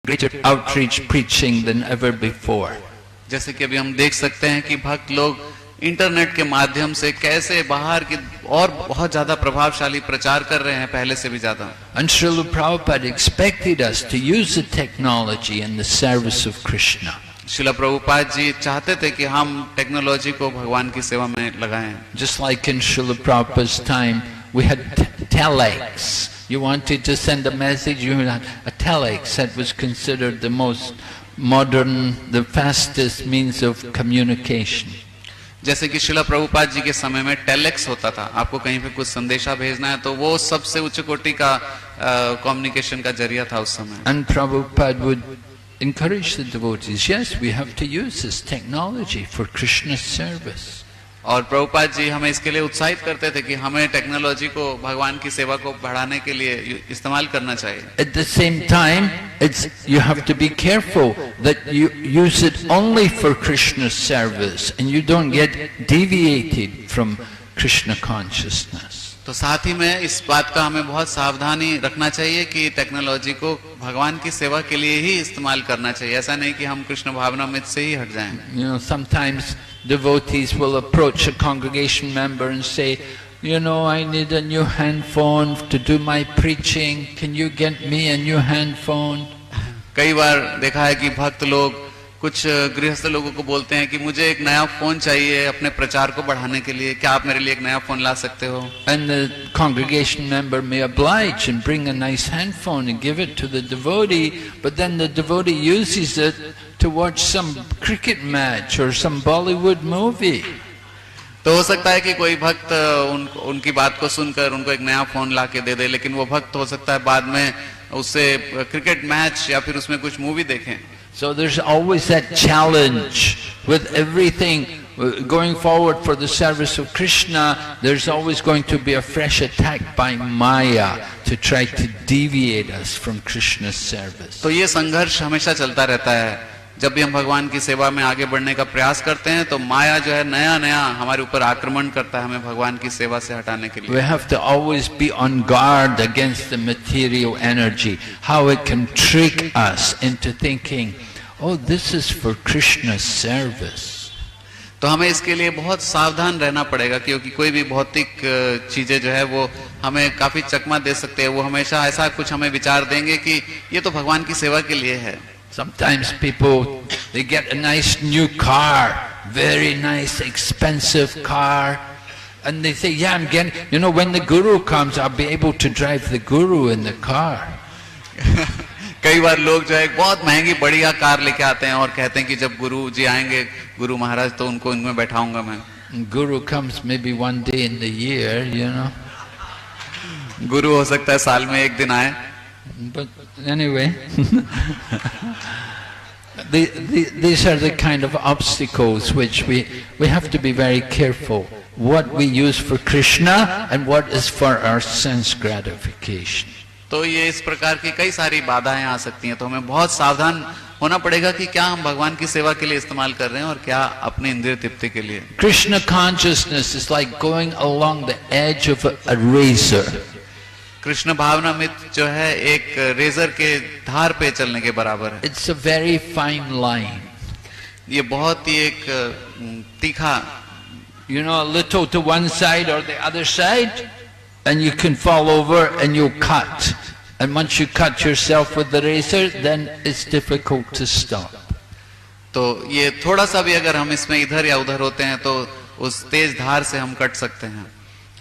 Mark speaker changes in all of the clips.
Speaker 1: greater outreach preaching than ever before.
Speaker 2: जैसे कि अभी हम देख सकते हैं कि भक्त लोग इंटरनेट के माध्यम से कैसे बाहर की और बहुत ज्यादा प्रभावशाली प्रचार कर रहे हैं पहले से भी ज्यादा.
Speaker 1: And Srila Prabhupada expected us to use the technology in the service of Krishna.
Speaker 2: Srila Prabhupada ji चाहते थे कि हम टेक्नोलॉजी को भगवान की सेवा में लगाएं.
Speaker 1: Just like in Srila Prabhupada's time, we had telex. You wanted to send a message, you had a telex that was considered the most modern, the fastest means of communication.
Speaker 2: जैसे कि श्रील प्रभुपाद जी के समय में टेलेक्स होता था. आपको कहीं पे कुछ संदेशा भेजना है तो वो सबसे उच्च कोटि का कम्युनिकेशन का जरिया था उस समय.
Speaker 1: And Prabhupada would encourage the devotees, yes, we have to use this technology for Krishna's service.
Speaker 2: और प्रभुपाद जी हमें इसके लिए उत्साहित करते थे कि हमें टेक्नोलॉजी को भगवान की सेवा को बढ़ाने के लिए इस्तेमाल करना चाहिए.
Speaker 1: At the same time, you have to be careful that you use it only for Krishna's service and you don't get deviated from Krishna consciousness.
Speaker 2: तो साथ ही में इस बात का हमें बहुत सावधानी रखना चाहिए कि टेक्नोलॉजी को भगवान की सेवा के लिए ही इस्तेमाल करना चाहिए. ऐसा नहीं कि हम कृष्ण भावनामृत से ही हट जाएं.
Speaker 1: You know, sometimes devotees will approach a congregation member and say, you know, I need a new handphone to do my preaching. Can you get me a new handphone?
Speaker 2: कई बार देखा है कि भक्त लोग कुछ गृहस्थ लोगों को बोलते हैं कि मुझे एक नया फोन चाहिए अपने प्रचार को बढ़ाने के लिए. क्या आप मेरे लिए एक नया फोन ला सकते हो?
Speaker 1: And the congregation member may oblige and bring a nice handphone and give it to the devotee, but then the devotee uses it to watch some cricket match or some Bollywood movie.
Speaker 2: तो हो सकता है कि कोई भक्त उनकी बात को सुनकर उनको एक नया फोन ला के दे दे, लेकिन वो भक्त हो सकता है बाद में उससे क्रिकेट मैच या फिर उसमें कुछ मूवी देखें.
Speaker 1: So there's always that challenge with everything going forward for the service of Krishna. There's always going to be a fresh attack by Maya to try to deviate us from Krishna's service.
Speaker 2: तो ये संघर्ष हमेशा चलता रहता है. जब भी हम भगवान की सेवा में आगे बढ़ने का प्रयास करते हैं तो माया जो है नया नया हमारे ऊपर आक्रमण करता है हमें भगवान की सेवा से हटाने के लिए.
Speaker 1: We have to always be on guard against the material energy, how it can trick us into thinking, oh, this is for Krishna's service.
Speaker 2: तो हमें इसके लिए बहुत सावधान रहना पड़ेगा क्योंकि कोई भी भौतिक चीजें जो है वो हमें काफी चकमा दे सकते हैं. वो हमेशा ऐसा कुछ हमें विचार देंगे कि ये तो भगवान की सेवा के लिए है.
Speaker 1: Sometimes people, they get a nice new car, very nice expensive car, and they say, yeah, I'm getting, you know, when the guru comes, I'll be able to drive the guru in the car.
Speaker 2: कई बार लोग जो है बहुत महंगी बढ़िया car लेके आते हैं और कहते हैं कि जब गुरु जी आएंगे, गुरु महाराज, तो उनको इनमें बैठाऊंगा मैं.
Speaker 1: Guru comes maybe one day in the year, you know.
Speaker 2: गुरु हो सकता है साल में एक दिन आए.
Speaker 1: But anyway, these are the kind of obstacles which we have to be very careful. What we use for Krishna and what is for our sense gratification.
Speaker 2: तो ये इस प्रकार की कई सारी बाधाएं आ सकती हैं. तो हमें बहुत सावधान होना पड़ेगा कि क्या हम भगवान की सेवा के लिए इस्तेमाल कर रहे हैं और क्या अपने इंद्रिय तृप्ति के लिए.
Speaker 1: Krishna consciousness is like going along the edge of a razor.
Speaker 2: Krishna भावनामृत जो है एक रेजर के धार पे चलने के बराबर है.
Speaker 1: It's a very fine line.
Speaker 2: ये बहुत ही एक तीखा,
Speaker 1: you know, a little to one side or the other side, and you can fall over and you cut. And once you cut yourself with the razor, then it's difficult to stop.
Speaker 2: तो ये थोड़ा सा भी अगर हम इसमें इधर या उधर होते हैं तो उस तेज धार से हम कट सकते हैं.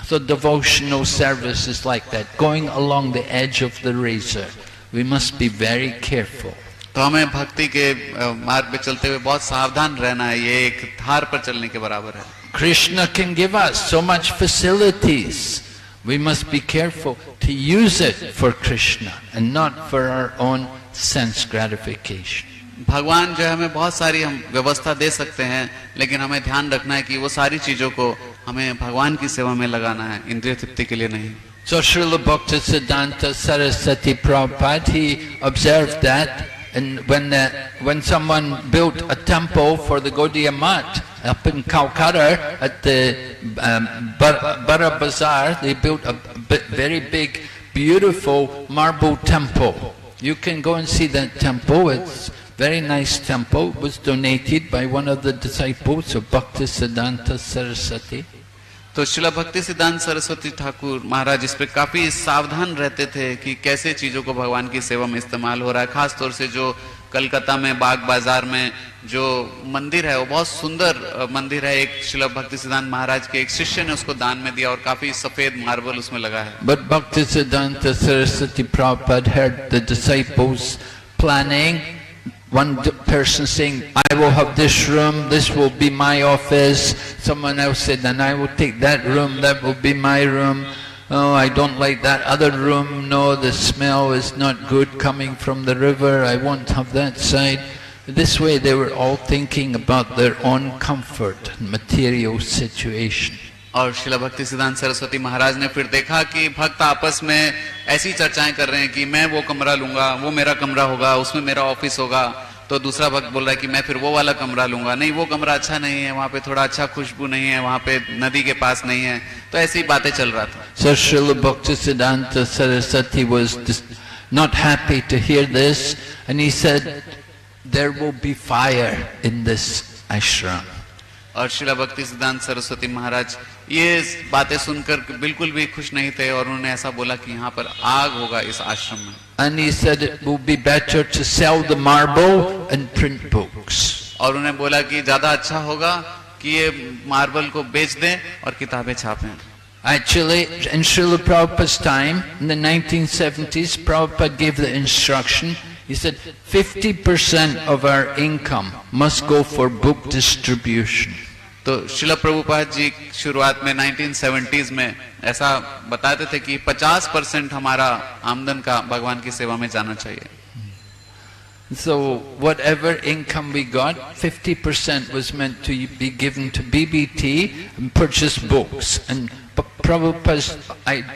Speaker 1: So devotional service is like that, going along the edge of the razor. We must be very careful.
Speaker 2: तो हमें भक्ति के मार्ग पे चलते हुए बहुत सावधान रहना है. ये एक धार पर चलने के बराबर है.
Speaker 1: Krishna can give us so much facilities. We must be careful to use it for Krishna and not for our own sense gratification.
Speaker 2: भगवान जो है हमें बहुत सारी हम व्यवस्था दे सकते हैं, लेकिन हमें ध्यान रखना है कि वो सारी चीजों को हमें भगवान की सेवा में लगाना है, इंद्रिय तृप्ति के लिए नहीं.
Speaker 1: So Srila Bhaktisiddhanta Saraswati Prabhupada, he observed that, and when someone built a temple for the Gaudiya Math up in Calcutta at the Bara Bazaar, they built a very big, beautiful marble temple. You can go and see that temple. It's very nice temple. It was donated by one of the disciples of Bhaktisiddhanta Saraswati.
Speaker 2: तो श्रील भक्ति सिद्धांत सरस्वती ठाकुर महाराज इस पे काफी सावधान रहते थे कि कैसे चीजों को भगवान की सेवा में इस्तेमाल हो रहा है। खास तौर से जो कलकत्ता में बाग बाजार में जो मंदिर है वो बहुत सुंदर मंदिर है। एक श्रील भक्ति सिद्धांत महाराज के एक शिष्य ने उसको दान में दिया और काफी सफेद मार्बल उसमें लगा है।
Speaker 1: But Bhaktisiddhanta Saraswati Prabhupada heard the disciples planning. One person saying, I will have this room, this will be my office. Someone else said, and I will take that room, that will be my room. Oh, I don't like that other room. No, the smell is not good coming from the river. I won't have that side. This way they were all thinking about their own comfort and material situation.
Speaker 2: और श्रील भक्ति सिद्धांत सरस्वती महाराज ने फिर देखा कि भक्त आपस में ऐसी चर्चाएं कर रहे हैं कि मैं वो कमरा लूंगा, वो मेरा कमरा होगा, उसमें मेरा ऑफिस होगा। तो दूसरा भक्त बोल रहा है कि मैं फिर वो वाला कमरा लूंगा, नहीं वो कमरा अच्छा नहीं है, वहाँ पे थोड़ा अच्छा खुशबू नहीं है, वहाँ पे नदी के पास नहीं है। तो ऐसी बातें चल रहा था।
Speaker 1: So Srila Bhaktisiddhanta Saraswati was not happy to hear this, and he said, there will be fire in this ashram.
Speaker 2: और श्रील भक्ति सिद्धांत सरस्वती महाराज ये बातें सुनकर बिल्कुल भी खुश नहीं थे और उन्होंने ऐसा बोला कि यहाँ पर आग होगा इस आश्रम में।
Speaker 1: And he said it will be better to sell the marble and print books.
Speaker 2: और उन्हें बोला कि ज्यादा अच्छा होगा कि ये मार्बल को बेच दें और किताबें छापें।
Speaker 1: Actually, in Srila Prabhupada's time, in the 1970s, Prabhupada gave the instruction. He said 50% of our income must go for book distribution.
Speaker 2: तो श्रील प्रभुपाद जी शुरुआत में 1970s में ऐसा बताते थे कि 50% हमारा आमदन का भगवान की सेवा में जाना चाहिए।
Speaker 1: So whatever income we got, 50% was meant to be given to BBT and purchase books. And Prabhupada's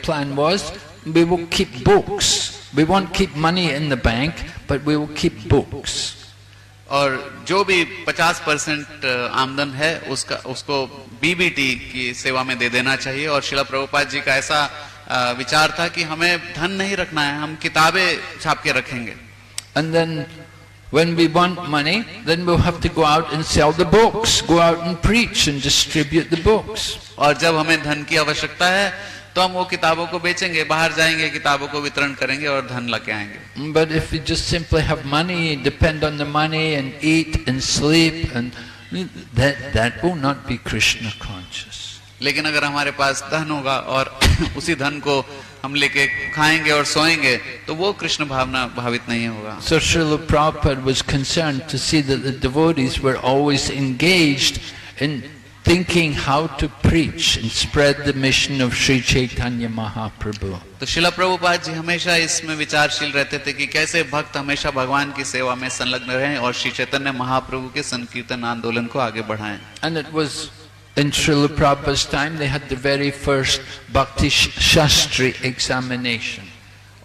Speaker 1: plan was, we will keep books. We won't keep money in the bank, but we will keep books.
Speaker 2: और जो भी 50% आमदन है उसको BBT की सेवा में दे देना चाहिए। और श्रील प्रभुपाद जी का ऐसा विचार था कि हमें धन नहीं रखना है, हम किताबें छाप के रखेंगे।
Speaker 1: And then when we want money, then we'll have to go out and sell the books, go out and preach and distribute the books.
Speaker 2: और जब हमें धन की आवश्यकता है तो हम वो किताबों को बेचेंगे, बाहर जाएंगे, किताबों को वितरण करेंगे और धन लेके आएंगे।
Speaker 1: But if we just simply have money, depend on the money and eat and sleep, and that will not be Krishna conscious.
Speaker 2: लेकिन अगर हमारे पास धन होगा और उसी धन को हम लेके खाएंगे और सोएंगे तो वो कृष्ण भावना भावित नहीं होगा।
Speaker 1: So Srila Prabhupada was concerned to see that the devotees were always engaged in thinking how to preach and spread the mission of Sri Chaitanya Mahaprabhu.
Speaker 2: तो श्रील प्रभुपाद जी हमेशा इसमें विचारशील रहते थे कि कैसे भक्त हमेशा भगवान की सेवा में संलग्न रहें और श्री चैतन्य महाप्रभु के संकीर्तन आंदोलन को आगे बढ़ाएं।
Speaker 1: And it was in Srila Prabhupada's time they had the very first Bhakti Shastri examination.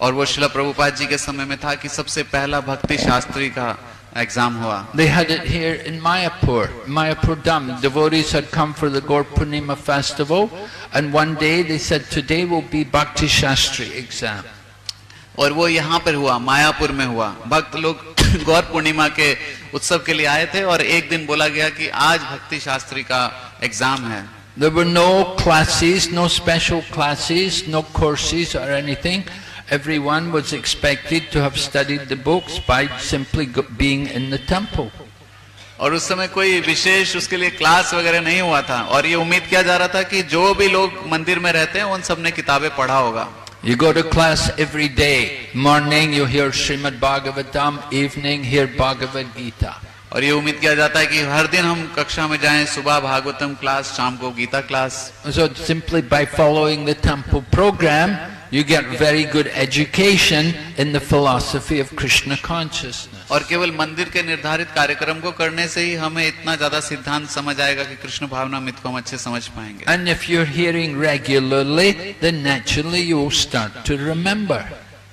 Speaker 2: और वो श्रील प्रभुपाद जी के समय में था कि सबसे पहला भक्ति शास्त्री का एग्जाम हुआ।
Speaker 1: They had it here in Mayapur, Mayapur Dham. Devotees had come for the Gaur Purnima festival, and one day they said, today will be Bhakti Shastri exam.
Speaker 2: और वो यहाँ पर हुआ, मायापुर में हुआ। भक्त लोग गौर पूर्णिमा के उत्सव के लिए आए थे और एक दिन बोला गया कि आज भक्ति शास्त्री का एग्जाम है।
Speaker 1: There were no classes, no special classes, no courses or anything. Everyone was expected to have studied the books by simply being in the temple.
Speaker 2: और उस समय कोई विशेष उसके लिए क्लास वगैरह नहीं हुआ था और ये उम्मीद किया जा रहा था कि जो भी लोग मंदिर में रहते हैं उन सब ने किताबें पढ़ा होगा।
Speaker 1: You go to class every day. Morning you hear Srimad Bhagavatam, evening hear Bhagavad Gita.
Speaker 2: और ये उम्मीद किया जाता है कि हर दिन हम कक्षा में जाएं, सुबह भागवतम क्लास, शाम को Gita class.
Speaker 1: So simply by following the temple program, you get very good education in the philosophy of Krishna consciousness.
Speaker 2: और केवल मंदिर के निर्धारित कार्यक्रम को करने से ही हमें इतना ज्यादा सिद्धांत समझ आएगा कि कृष्ण भावना मित को हम अच्छे समझ पाएंगे।
Speaker 1: And if you're hearing regularly, then naturally you will start to remember.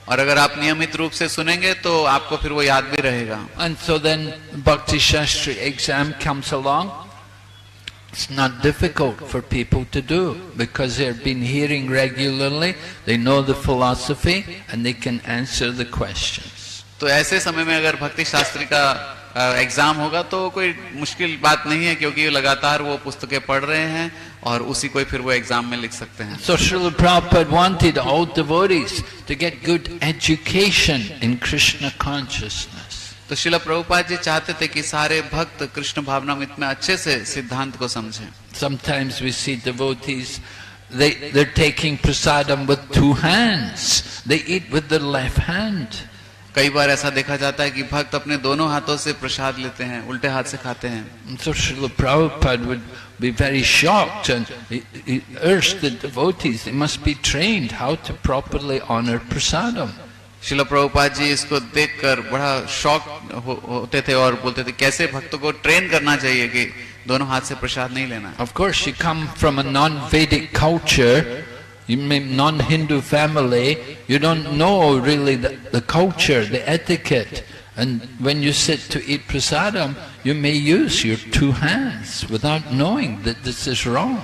Speaker 2: और अगर आप नियमित रूप से सुनेंगे तो आपको फिर वो याद भी रहेगा।
Speaker 1: And so then Bhakti Shastri exam comes along. It's not difficult for people to do because they've been hearing regularly, they know the philosophy and they can answer the questions.
Speaker 2: तो ऐसे समय में अगर भक्ति शास्त्री का एग्जाम होगा तो कोई मुश्किल बात नहीं है, क्योंकि लगातार वो पुस्तकें पढ़ रहे हैं और उसी को फिर वो एग्जाम में लिख सकते हैं।
Speaker 1: So Srila Prabhupada wanted all devotees to get good education in Krishna consciousness.
Speaker 2: तो श्रील प्रभुपाद जी चाहते थे कि सारे भक्त कृष्ण भावनामृत में अच्छे से सिद्धांत को समझें।
Speaker 1: Sometimes we see devotees, they're taking prasadam with two hands. They eat with their left hand.
Speaker 2: कई बार ऐसा देखा जाता है कि भक्त अपने दोनों हाथों से प्रसाद लेते हैं, उल्टे हाथ से खाते हैं।
Speaker 1: So Srila Prabhupada would be very shocked and he urged the devotees, they must be trained how to properly honor prasadam.
Speaker 2: Srila Prabhupada ji इसको देखकर बड़ा शॉक होते थे और बोलते थे कैसे भक्तों को ट्रेन करना चाहिए कि दोनों हाथ से प्रसाद नहीं लेना।
Speaker 1: Of course, you come from a non-Vedic culture, you may non-Hindu family, you don't know really the culture, the etiquette, and when you sit to eat prasadam, you may use your two hands without knowing that this is wrong.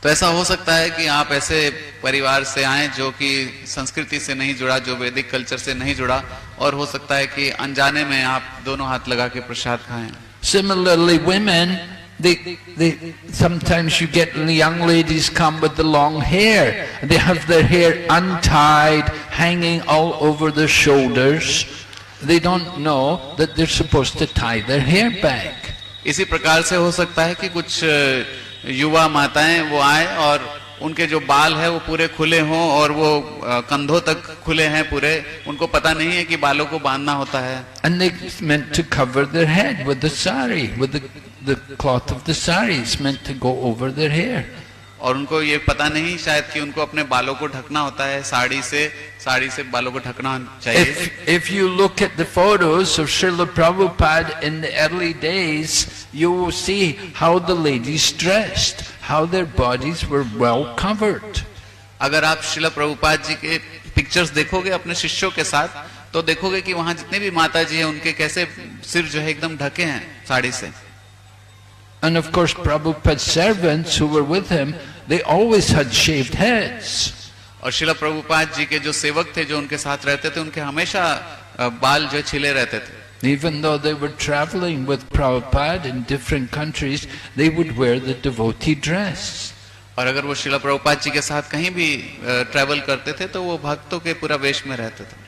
Speaker 2: तो ऐसा हो सकता है कि आप ऐसे परिवार से आए जो कि संस्कृति से नहीं जुड़ा, जो वैदिक कल्चर से नहीं जुड़ा, और हो सकता है कि अनजाने में आप दोनों हाथ लगा के प्रसाद खाएं।
Speaker 1: Similarly, women, they sometimes you get young ladies come with the long hair. They have their hair untied, hanging all over their shoulders. They don't know that they're supposed to tie their hair back.
Speaker 2: इसी प्रकार से हो सकता है कि कुछ युवा माताएं वो आए और उनके जो बाल है वो पूरे खुले हों और वो कंधों तक खुले हैं पूरे, उनको पता नहीं है कि बालों को बांधना होता है।
Speaker 1: And they meant to cover their head with the sari, with the cloth of the sari is meant to go over their hair.
Speaker 2: और उनको ये पता नहीं शायद कि उनको अपने बालों को ढकना होता है, साड़ी से बालों को ढकना चाहिए।
Speaker 1: If you look at the photos of Srila Prabhupada in the early days, you will see how the ladies dressed, how their bodies were well covered.
Speaker 2: अगर आप श्रील प्रभुपाद जी के पिक्चर्स देखोगे अपने शिष्यों के साथ, तो देखोगे कि वहां जितने भी माता जी हैं उनके कैसे सिर जो है एकदम ढके हैं साड़ी से।
Speaker 1: And of course, Prabhupada's servants who were with him, they always had shaved heads.
Speaker 2: और श्रील प्रभुपाद जी के जो सेवक थे जो उनके साथ रहते थे, उनके हमेशा बाल जो छिले रहते थे।
Speaker 1: Even though they were traveling with Prabhupada in different countries, they would wear the devotee dress.
Speaker 2: और अगर वो श्रील प्रभुपाद जी के साथ कहीं भी ट्रैवल करते थे तो वो भक्तों के पूरा वेश में रहते थे।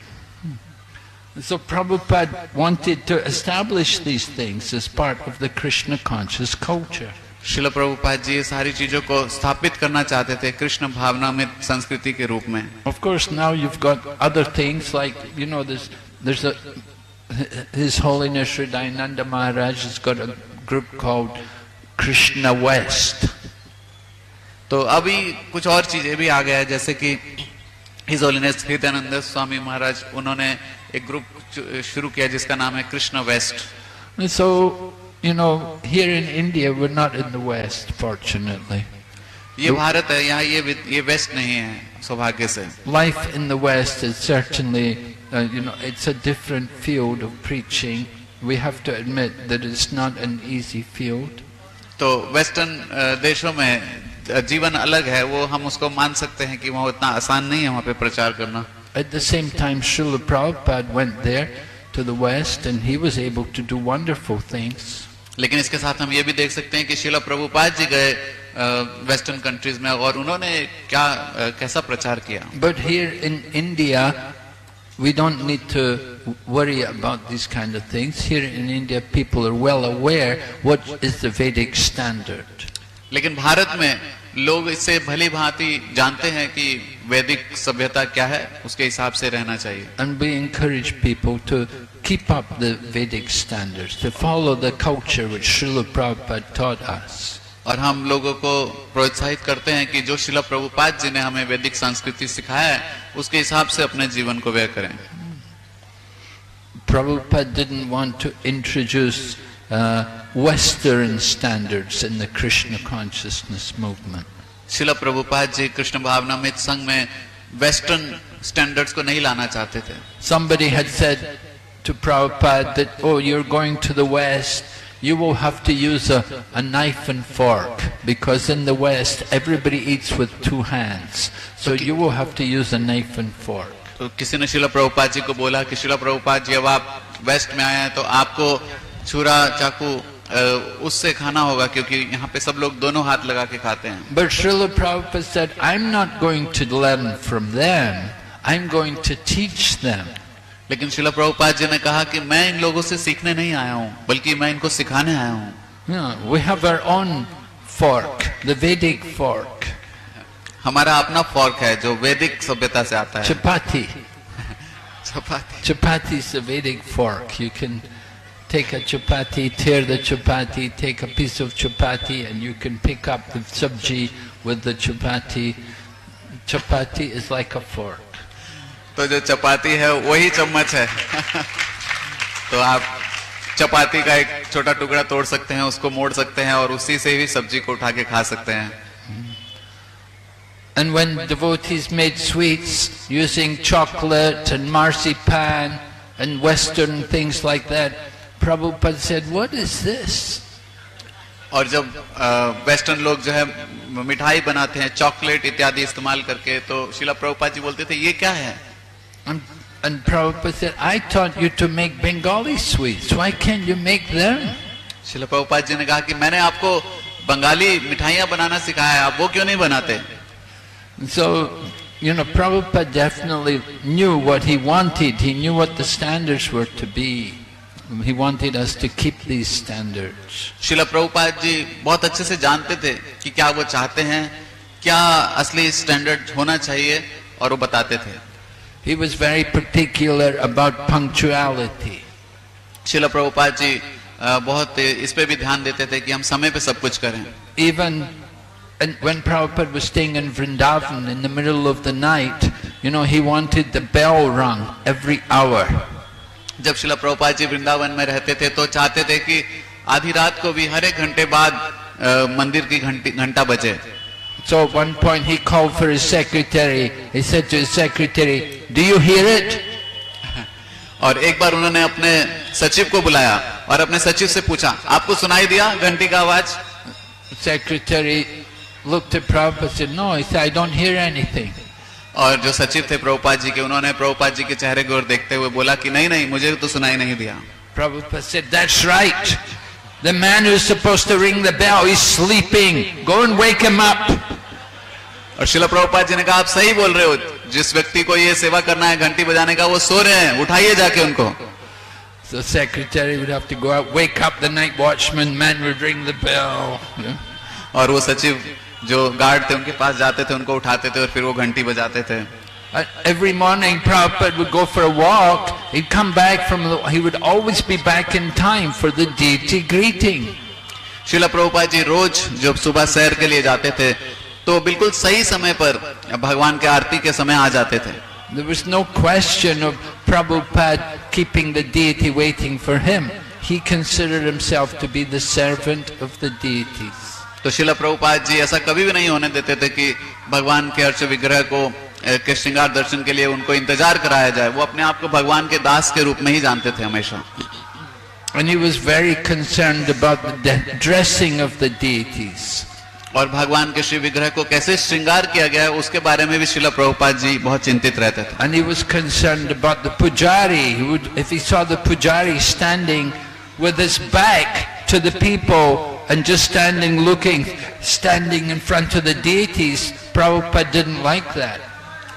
Speaker 1: So Prabhupada wanted to establish these things as part of the Krishna conscious culture.
Speaker 2: Srila Prabhupada ji सारी चीजों को स्थापित करना चाहते थे कृष्ण भावना में संस्कृति के रूप में।
Speaker 1: Of course, now you've got other things like, you know, there's His Holiness Sri Dayananda Maharaj has got a group called Krishna West.
Speaker 2: तो अभी कुछ और चीजें भी आ गया है, जैसे कि हिज होलीनेस हृदयानंद स्वामी महाराज उन्होंने एक ग्रुप शुरू किया जिसका नाम है Krishna West.
Speaker 1: So, you know, here in India we're not in the West, fortunately.
Speaker 2: ये भारत है, यहाँ ये वेस्ट नहीं है सौभाग्य से।
Speaker 1: Life in the West is certainly, you know, it's a different field of preaching. We have to admit that it's not an easy field.
Speaker 2: तो western देशों में जीवन अलग है, वो हम उसको मान सकते हैं कि वहाँ उतना आसान नहीं है वहाँ पे प्रचार करना।
Speaker 1: At the same time, Srila Prabhupada went there to the West and he was able to do wonderful things.
Speaker 2: लेकिन इसके साथ हम ये भी देख सकते हैं कि श्रील प्रभुपाद जी गए वेस्टर्न कंट्रीज में और उन्होंने कैसा प्रचार किया।
Speaker 1: But here in India, we don't need to worry about these kind of things. Here in India, people are well aware what is the Vedic standard.
Speaker 2: लेकिन भारत में लोग इससे भली भांति जानते हैं कि वैदिक सभ्यता क्या है, उसके हिसाब से रहना चाहिए।
Speaker 1: And we encourage people to keep up the Vedic standards, to follow the culture which Srila Prabhupada taught us.
Speaker 2: और हम लोगों को प्रोत्साहित करते हैं कि जो श्रील प्रभुपाद जी ने हमें वैदिक संस्कृति सिखाया है उसके हिसाब से अपने जीवन को व्यय करें।
Speaker 1: Prabhupada didn't want to introduce Western standards in the Krishna consciousness movement.
Speaker 2: Srila Prabhupada ji Krishna भावनामृत संघ में वेस्टर्न स्टैंडर्ड्स को नहीं लाना चाहते थे।
Speaker 1: Somebody had said to Prabhupada that, oh, you're going to the West, you will have to use a knife and fork, because in the West everybody eats with two hands, so you will have to use a knife and fork.
Speaker 2: तो किसी ने शिला प्रभुपाद जी को बोला कि शिला प्रभुपाद जी अब आप waste में आए हैं तो आपको छुरा चाकू उससे खाना होगा, क्योंकि यहाँ पे सब लोग दोनों हाथ लगा के खाते हैं।
Speaker 1: But Srila Prabhupada said, I'm not going to learn from them, I'm going to teach them.
Speaker 2: लेकिन शिला प्रभुपाद जी ने कहा कि मैं इन लोगों से सीखने नहीं आया हूँ, बल्कि मैं इनको सिखाने आया हूँ।
Speaker 1: We have our own fork, the Vedic fork.
Speaker 2: हमारा अपना फॉर्क है जो वैदिक सभ्यता से आता है।
Speaker 1: Chapati.
Speaker 2: Chapati.
Speaker 1: Chapati is a Vedic fork. You can take a chapati, tear the chapati, take a piece of chapati, and you can pick up the sabji with the chapati. Chapati is like a fork.
Speaker 2: तो जो चपाती है वही चम्मच है। तो आप चपाती का एक छोटा टुकड़ा तोड़ सकते हैं, उसको मोड़ सकते हैं और उसी से ही सब्जी को उठा के खा सकते हैं।
Speaker 1: And when devotees made sweets using chocolate and marzipan and Western things like that, Prabhupada said, "What is this?"
Speaker 2: और जब वेस्टर्न लोग जो है मिठाई बनाते हैं चॉकलेट इत्यादि इस्तेमाल करके, तो शिला प्रभुपाद जी बोलते थे ये क्या है?
Speaker 1: And Prabhupada said, "I taught you to make Bengali sweets. Why can't you make them?"
Speaker 2: शिला प्रभुपाद जी ने कहा कि मैंने आपको बंगाली मिठाइयां बनाना सिखाया है, आप वो क्यों नहीं बनाते?
Speaker 1: So, Prabhupada definitely knew what he wanted. He knew what the standards were to be. He wanted us to keep these standards.
Speaker 2: शिला प्रभुपाद जी बहुत अच्छे से जानते थे कि क्या वो चाहते हैं, क्या असली स्टैंडर्ड होना चाहिए, और वो बताते थे।
Speaker 1: He was very particular about punctuality.
Speaker 2: शिला प्रभुपाद जी बहुत इस पे भी ध्यान देते थे कि हम समय पे सब कुछ करें।
Speaker 1: Even when Prabhupada was staying in Vrindavan in the middle of the night, he wanted the bell rung every hour.
Speaker 2: जब शिला प्रभुपाद जी वृंदावन में रहते थे तो चाहते थे कि आधी रात को भी हर एक घंटे बाद मंदिर की घंटा बजे।
Speaker 1: So at one point he called for his secretary. He said to his secretary, "Do you hear it?"
Speaker 2: और एक बार उन्होंने अपने सचिव को बुलाया और अपने सचिव से पूछा, आपको सुनाई दिया घंटी का आवाज?
Speaker 1: Secretary looked at Prabhupada and said, "No." He said, "I don't hear anything."
Speaker 2: और जो सचिव थे प्रभुपाद जी के, उन्होंने प्रभुपाद जी के चेहरे की ओर देखते हुए बोला कि नहीं मुझे तो सुनाई नहीं दिया।
Speaker 1: Prabhupada said, "That's right. The man who's supposed to ring the bell is sleeping. Go and wake him up."
Speaker 2: और शिला प्रभुपाद जी ने कहा, आप सही बोल रहे हो, जिस व्यक्ति को ये सेवा करना है घंटी बजाने का, वो सो रहे हैं, उठाइए जाके उनको।
Speaker 1: So the secretary would have to go out, wake up the night watchman, man would ring the bell.
Speaker 2: और वो सचिव जो गार्ड थे उनके पास जाते थे, उनको उठाते थे और फिर वो घंटी बजाते थे।
Speaker 1: Every morning Prabhupada would go for a walk. He'd come back he would always be back in time for the deity greeting.
Speaker 2: शिला प्रभुपाद जी रोज जब सुबह सैर के लिए जाते थे तो बिल्कुल सही समय पर भगवान के आरती के समय आ जाते थे।
Speaker 1: There was no question of Prabhupada keeping the deity waiting for him. He considered himself to be the servant of the deities.
Speaker 2: तो शिला प्रभुपाद जी ऐसा कभी भी नहीं होने देते थे कि भगवान के अर्च विग्रह के श्रृंगार दर्शन के लिए उनको इंतजार कराया जाए। वो अपने आप को भगवान के दास के रूप में ही जानते थे हमेशा।
Speaker 1: And he was very concerned about the dressing of the deities.
Speaker 2: और भगवान के श्री विग्रह को कैसे श्रृंगार किया गया है उसके बारे में भी शिला प्रभुपाद जी बहुत चिंतित रहते थे।
Speaker 1: And he was concerned about the pujari. If he saw the pujari standing with his back to the people and just standing in front of the deities, Prabhupada didn't like that.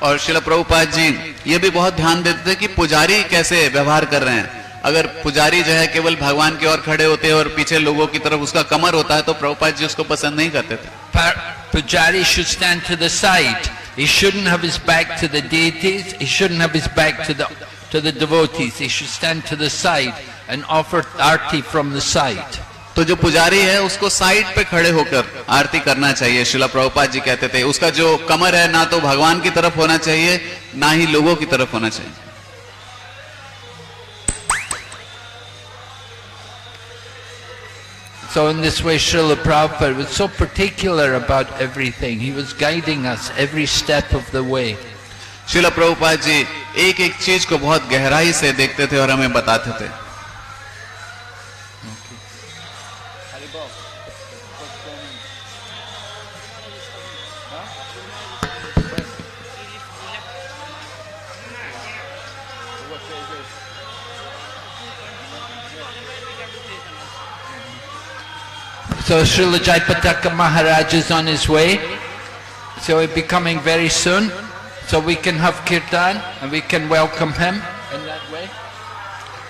Speaker 2: और शिला प्रभुपाद जी ये भी बहुत ध्यान देते थे कि पुजारी कैसे व्यवहार कर रहे हैं। अगर पुजारी जो है केवल भगवान की ओर खड़े होते हैं और पीछे लोगों की तरफ उसका कमर होता है तो प्रभुपाद जी उसको पसंद नहीं करते थे।
Speaker 1: Pujari should stand to the side. He shouldn't have his back to the deities. He shouldn't have his back to the devotees. He should stand to the side and offer arti from the side.
Speaker 2: तो जो पुजारी है उसको side पे खड़े होकर आरती करना चाहिए। शिला प्रभुपाद जी कहते थे उसका जो कमर है ना तो भगवान की तरफ होना चाहिए ना ही लोगों की तरफ होना चाहिए।
Speaker 1: So in this way Srila Prabhupada was so particular about everything. He was guiding us every step of the way.
Speaker 2: शिला प्रभुपाद जी एक एक चीज को बहुत गहराई से देखते थे और हमें बताते थे।
Speaker 1: So Srila Jayapataka Maharaj is on his way. So he'll be coming very soon. So we can have kirtan and we can welcome him in that way.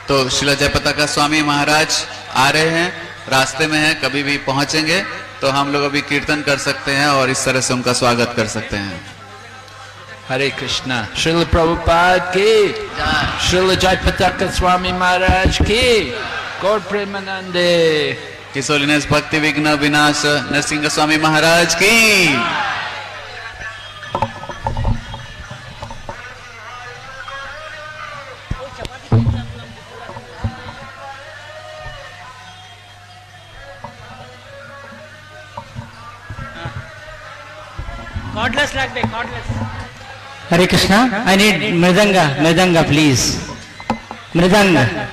Speaker 2: तो श्रील जयपताका स्वामी महाराज आ रहे हैं, रास्ते में हैं, कभी भी पहुंचेंगे तो हम लोग अभी कीर्तन कर सकते हैं और इस तरह से उनका स्वागत कर सकते हैं।
Speaker 1: Hare Krishna. Srila Prabhupada ki, Srila Jayapataka Swami Maharaj ki, Gaur Premanande.
Speaker 2: His Holiness Bhakti Vigna Vinasa Nrsimha Swami Maharaj ki.
Speaker 3: Cordless like that, cordless.
Speaker 4: Hare Krishna, I need mridanga please. Mridanga.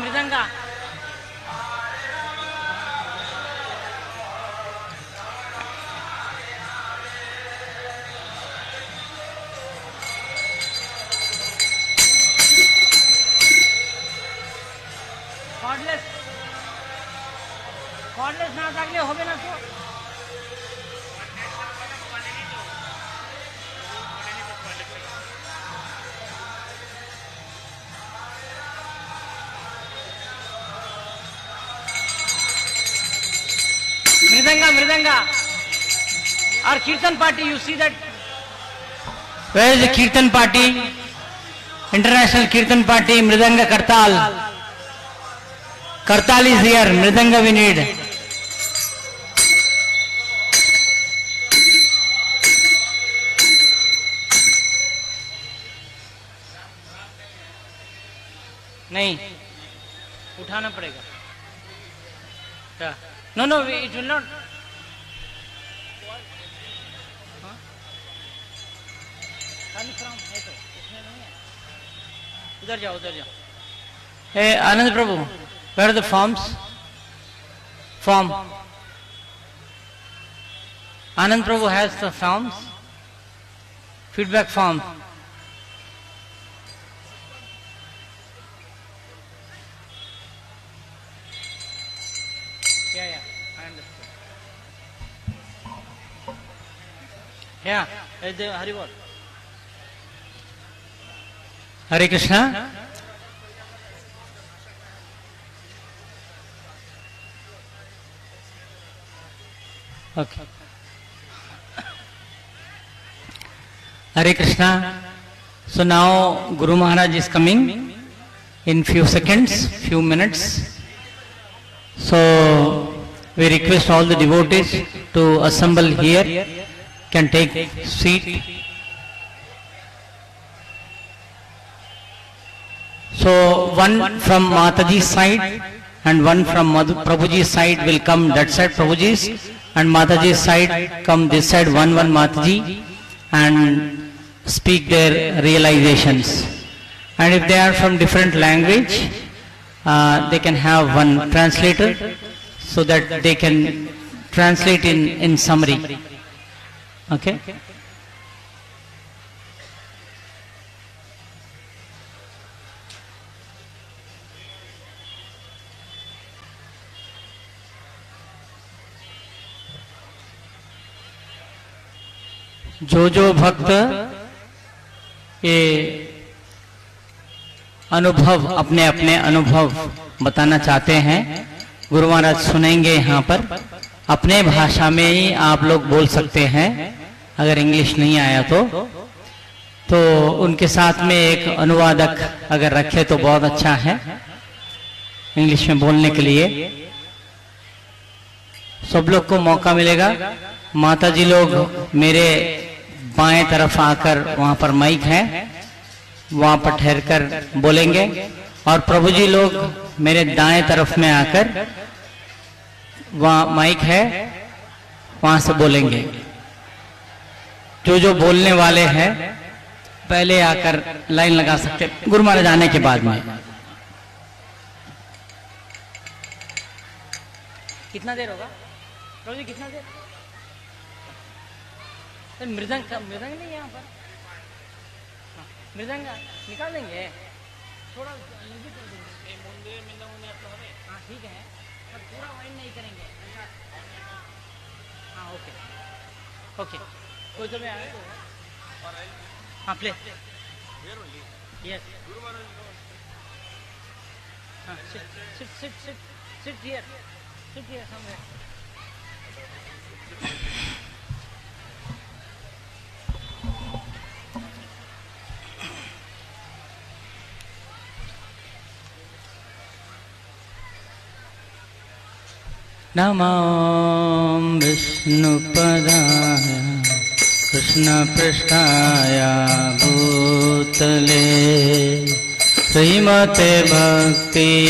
Speaker 3: Mridanga. Cordless ना थाकले होबे ना तो मृदंगा और कीर्तन party, you see that?
Speaker 4: Where is the kirtan party? International kirtan party, mridanga kartal. Kartal is here, mridanga we need.
Speaker 3: नहीं उठाना पड़ेगा क्या? No, it will not. खाली फ्रॉम है तो इसमें नहीं है, उधर जाओ।
Speaker 4: Hey Anand Prabhu, where are the forms? Form. Anand Prabhu has the forms. Feedback form.
Speaker 3: Yeah, I understood. Yeah, Hari Bol.
Speaker 4: Hare Krishna. Okay. Hare Krishna. So now Guru Maharaj is coming in few seconds, few minutes. So we request all the devotees to assemble here, can take seat. So one from Mataji's side and one from Prabhuji's side will come that side, Prabhuji's, and Mataji's side come this side, one Mataji, and speak their realizations. And if they are from different language, they can have one translator so that they can translate in summary. Okay? जो भक्त ये अनुभव अपने अपने अनुभव बताना चाहते हैं, गुरु महाराज सुनेंगे यहाँ पर। अपने भाषा में ही आप लोग बोल सकते हैं, अगर इंग्लिश नहीं आया तो उनके साथ में एक अनुवादक अगर रखे तो बहुत अच्छा है इंग्लिश में बोलने के लिए। सब लोग को मौका मिलेगा। माता जी लोग मेरे बाएं तरफ आकर, वहां पर माइक है, वहां पर ठहर कर बोलेंगे, और प्रभु जी लोग मेरे दाएं तरफ में आकर, वहां माइक है, वहां से बोलेंगे। जो बोलने वाले हैं पहले आकर लाइन लगा सकते, गुरु महाराज आने के बाद में।
Speaker 3: कितना देर होगा प्रभु जी, कितना देर? तो मृदंग नहीं यहाँ पर, हाँ, मृदंग निकाल देंगे, थोड़ा नजदीक कर देंगे। हाँ ठीक है, पर पूरा वाइंड नहीं करेंगे। हाँ ओके ओके, कोई तो मैं आया तो हाँ प्ले यस हाँ sit here somewhere.
Speaker 4: नमो विष्णुपदाय कृष्णपृष्ठाय भूतले श्रीमते भक्तिवेदान्त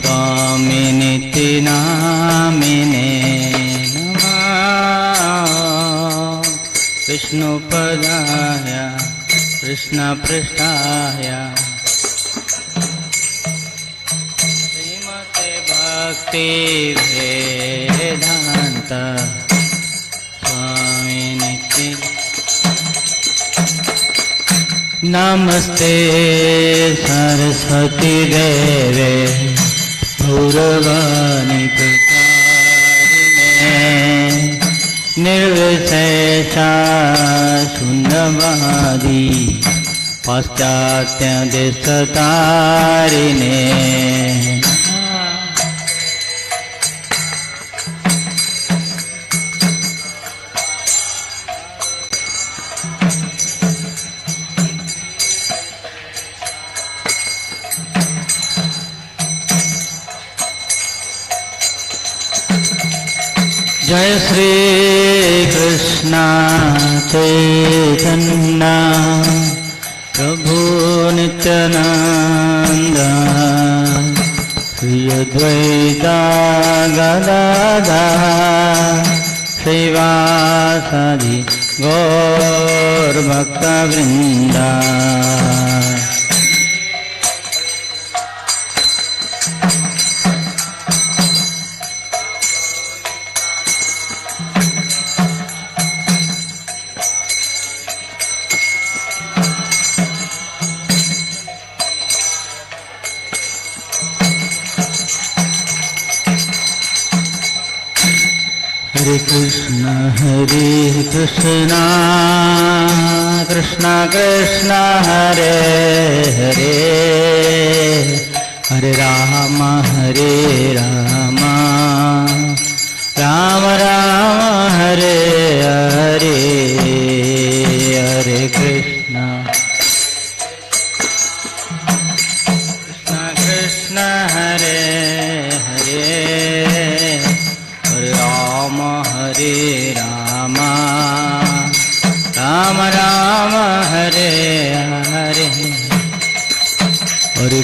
Speaker 4: स्वामिनिति नामिने नमः विष्णुपदाय कृष्णपृष्ठाय श्रीमते भक्तिवेदान्त स्वामिनिति नमस्ते सरस्वती देवे गौरवाणी प्रचारिणे निर्विशेषा शून्यवादी पाश्चात्य देशतारिणे जय श्री कृष्ण चैतन्य प्रभु नित्यानंद श्री अद्वैता गदाधर श्रीवासादि गौर भक्तवृंद। हरे कृष्णा कृष्णा कृष्णा हरे हरे हरे राम राम राम हरे हरे हरे कृष्णा कृष्णा कृष्णा हरे हरे राम राम राम हरे हरे हरे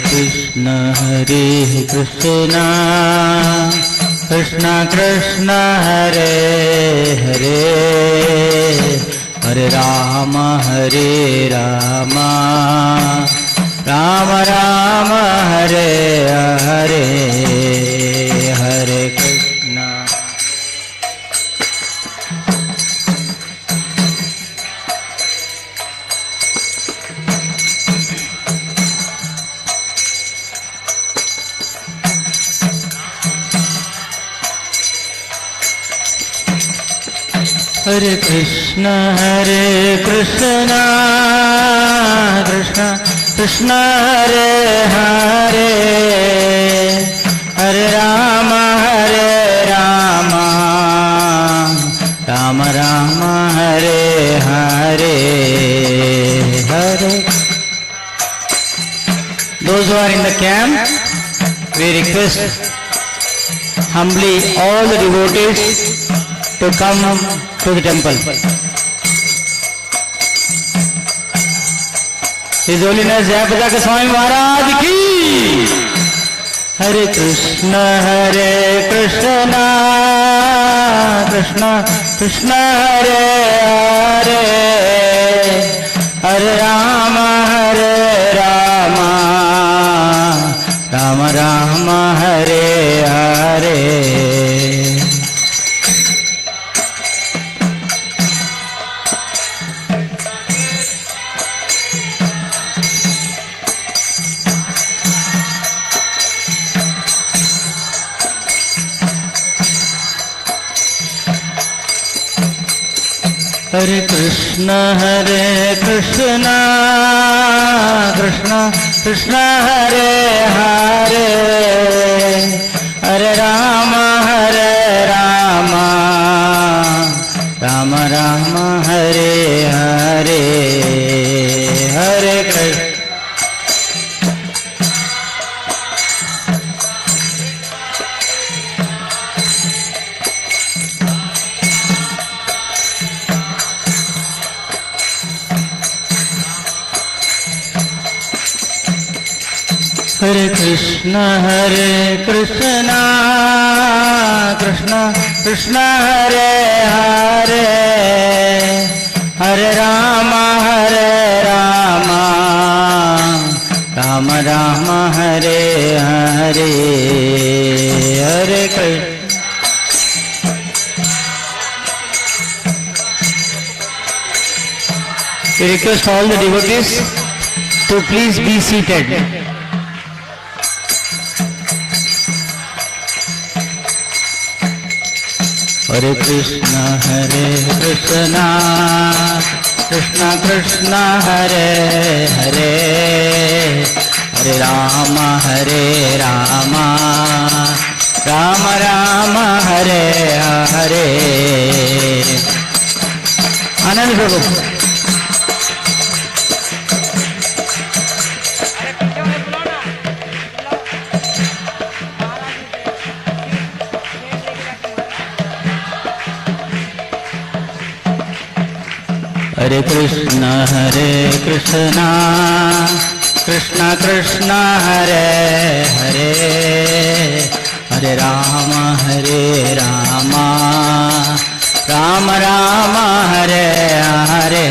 Speaker 4: कृष्ण कृष्ण कृष्ण हरे हरे हरे राम राम राम हरे हरे हरे कृष्ण हरे Krishna Krishna Krishna Hare Hare Hare Ram Ram Ram Hare Hare Hare. Those who are in the camp, we request humbly all the devotees to come to the temple. His Holiness Jayapataka Swami Maharaj ki Hare Krishna Krishna Krishna Hare Hare Hare Rama Rama Rama Hare Hare Hare Krishna Krishna Krishna Hare Hare Hare Rama Rama Rama Hare Hare Hare Krishna Hare Krishna Krishna Krishna Hare Hare Hare Rama Rama Rama Hare Hare Hare Krishna We request all the devotees to please be seated. Hare Krishna Krishna Krishna Hare Hare Hare Rama Rama Rama Hare Hare Anand Prabhu Hare Krishna Krishna Krishna Hare Hare Hare Rama Rama Rama Hare Hare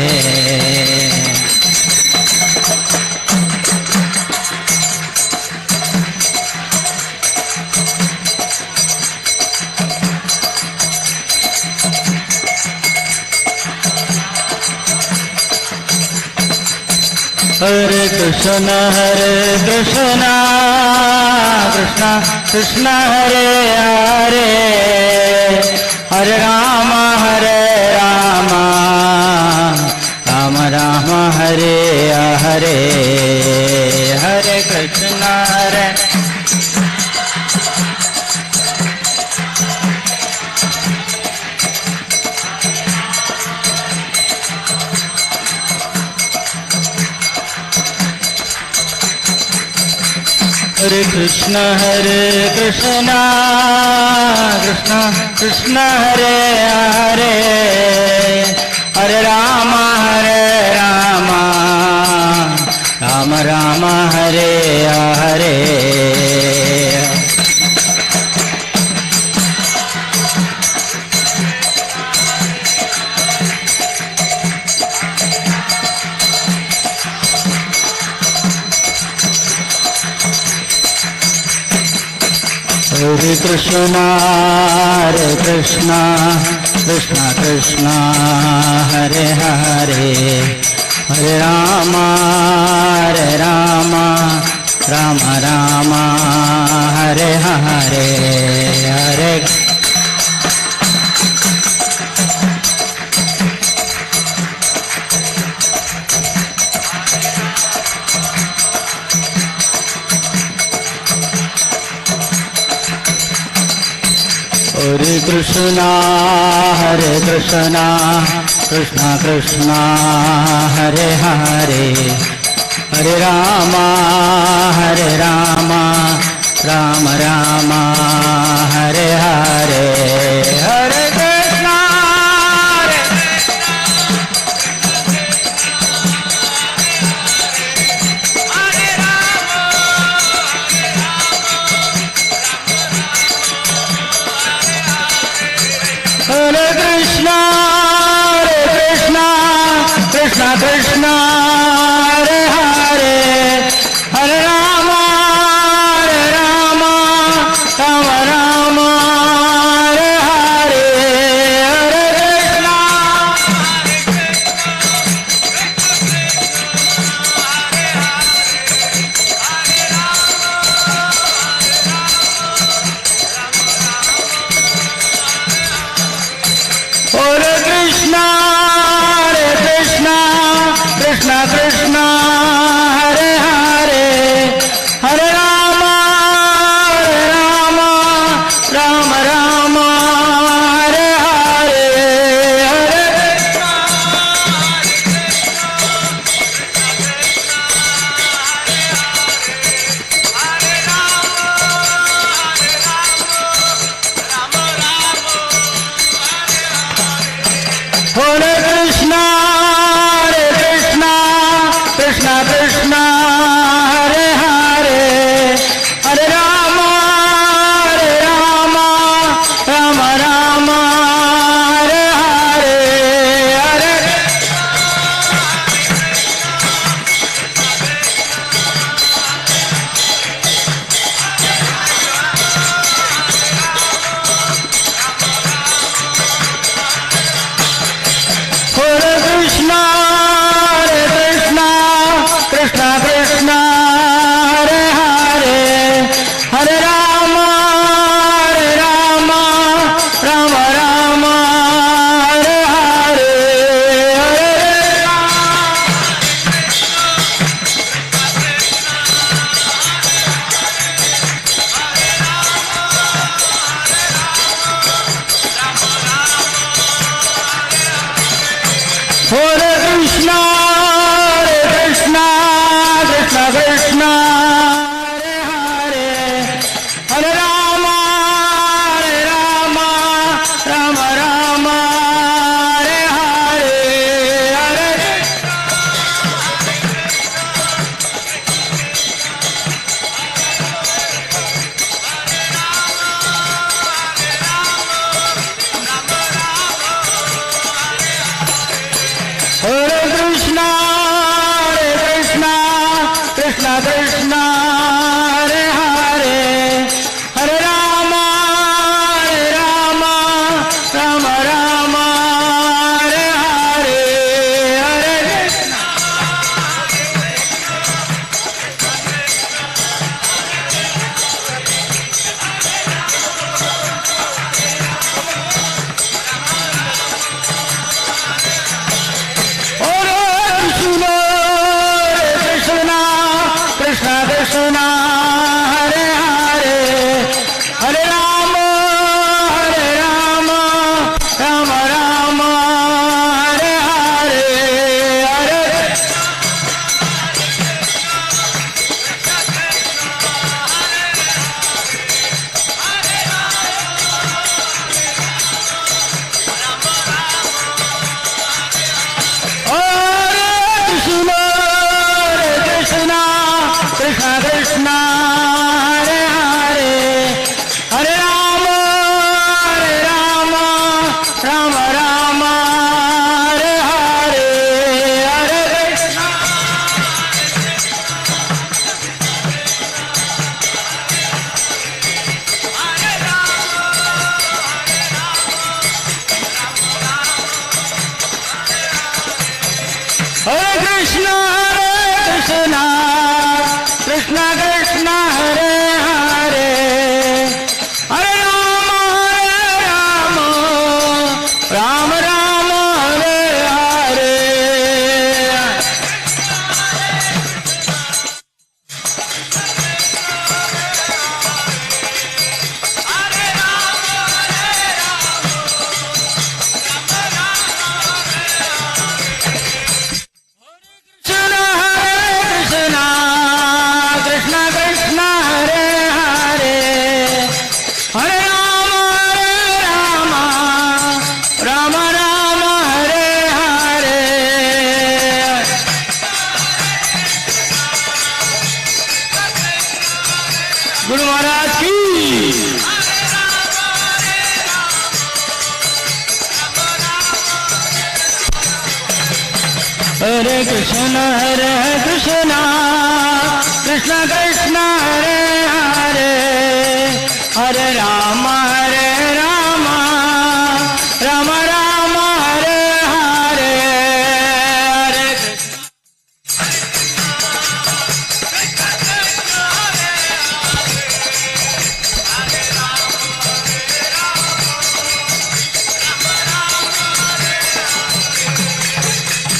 Speaker 4: Hare Krishna Krishna Krishna Hare Hare Hare Rama Rama Rama Hare Hare Hare Krishna Hare Krishna Krishna Krishna Hare Hare Hare Rama Rama Rama Hare Hare Hare Krishna Krishna Krishna Hare Hare Hare Rama Rama Rama Hare Hare Hare Hare Krishna Krishna Hare Hare Hare Rama Rama Rama Hare Hare Hare Krishna Hare Krishna Krishna Krishna Hare Hare Hare Rama Rama Hare Rama, Hare Rama, Rama Rama, Hare Hare, Hare Hare Krishna, Krishna Krishna, Hare Hare, Hare Rama, Rama Rama, Hare Hare, Hare Krishna. Krishna Krishna, Hare Hare, Hare Rama, Rama Rama, Hare Hare, Hare Krishna Krishna, Hare Hare, Hare Rama, Rama Rama, Hare Hare, Hare Krishna. Hare Krishna, Krishna Krishna, Hare Hare, Hare Rama, Rama Rama, Hare Hare. Krishna, Krishna Krishna, Hare Hare, Hare Rama, Rama Rama, Hare Hare. Guru Maharaj ki. Hare Krishna, Krishna Krishna, Hare Hare, Hare Rama, Rama Rama, Hare Hare, Hare Krishna.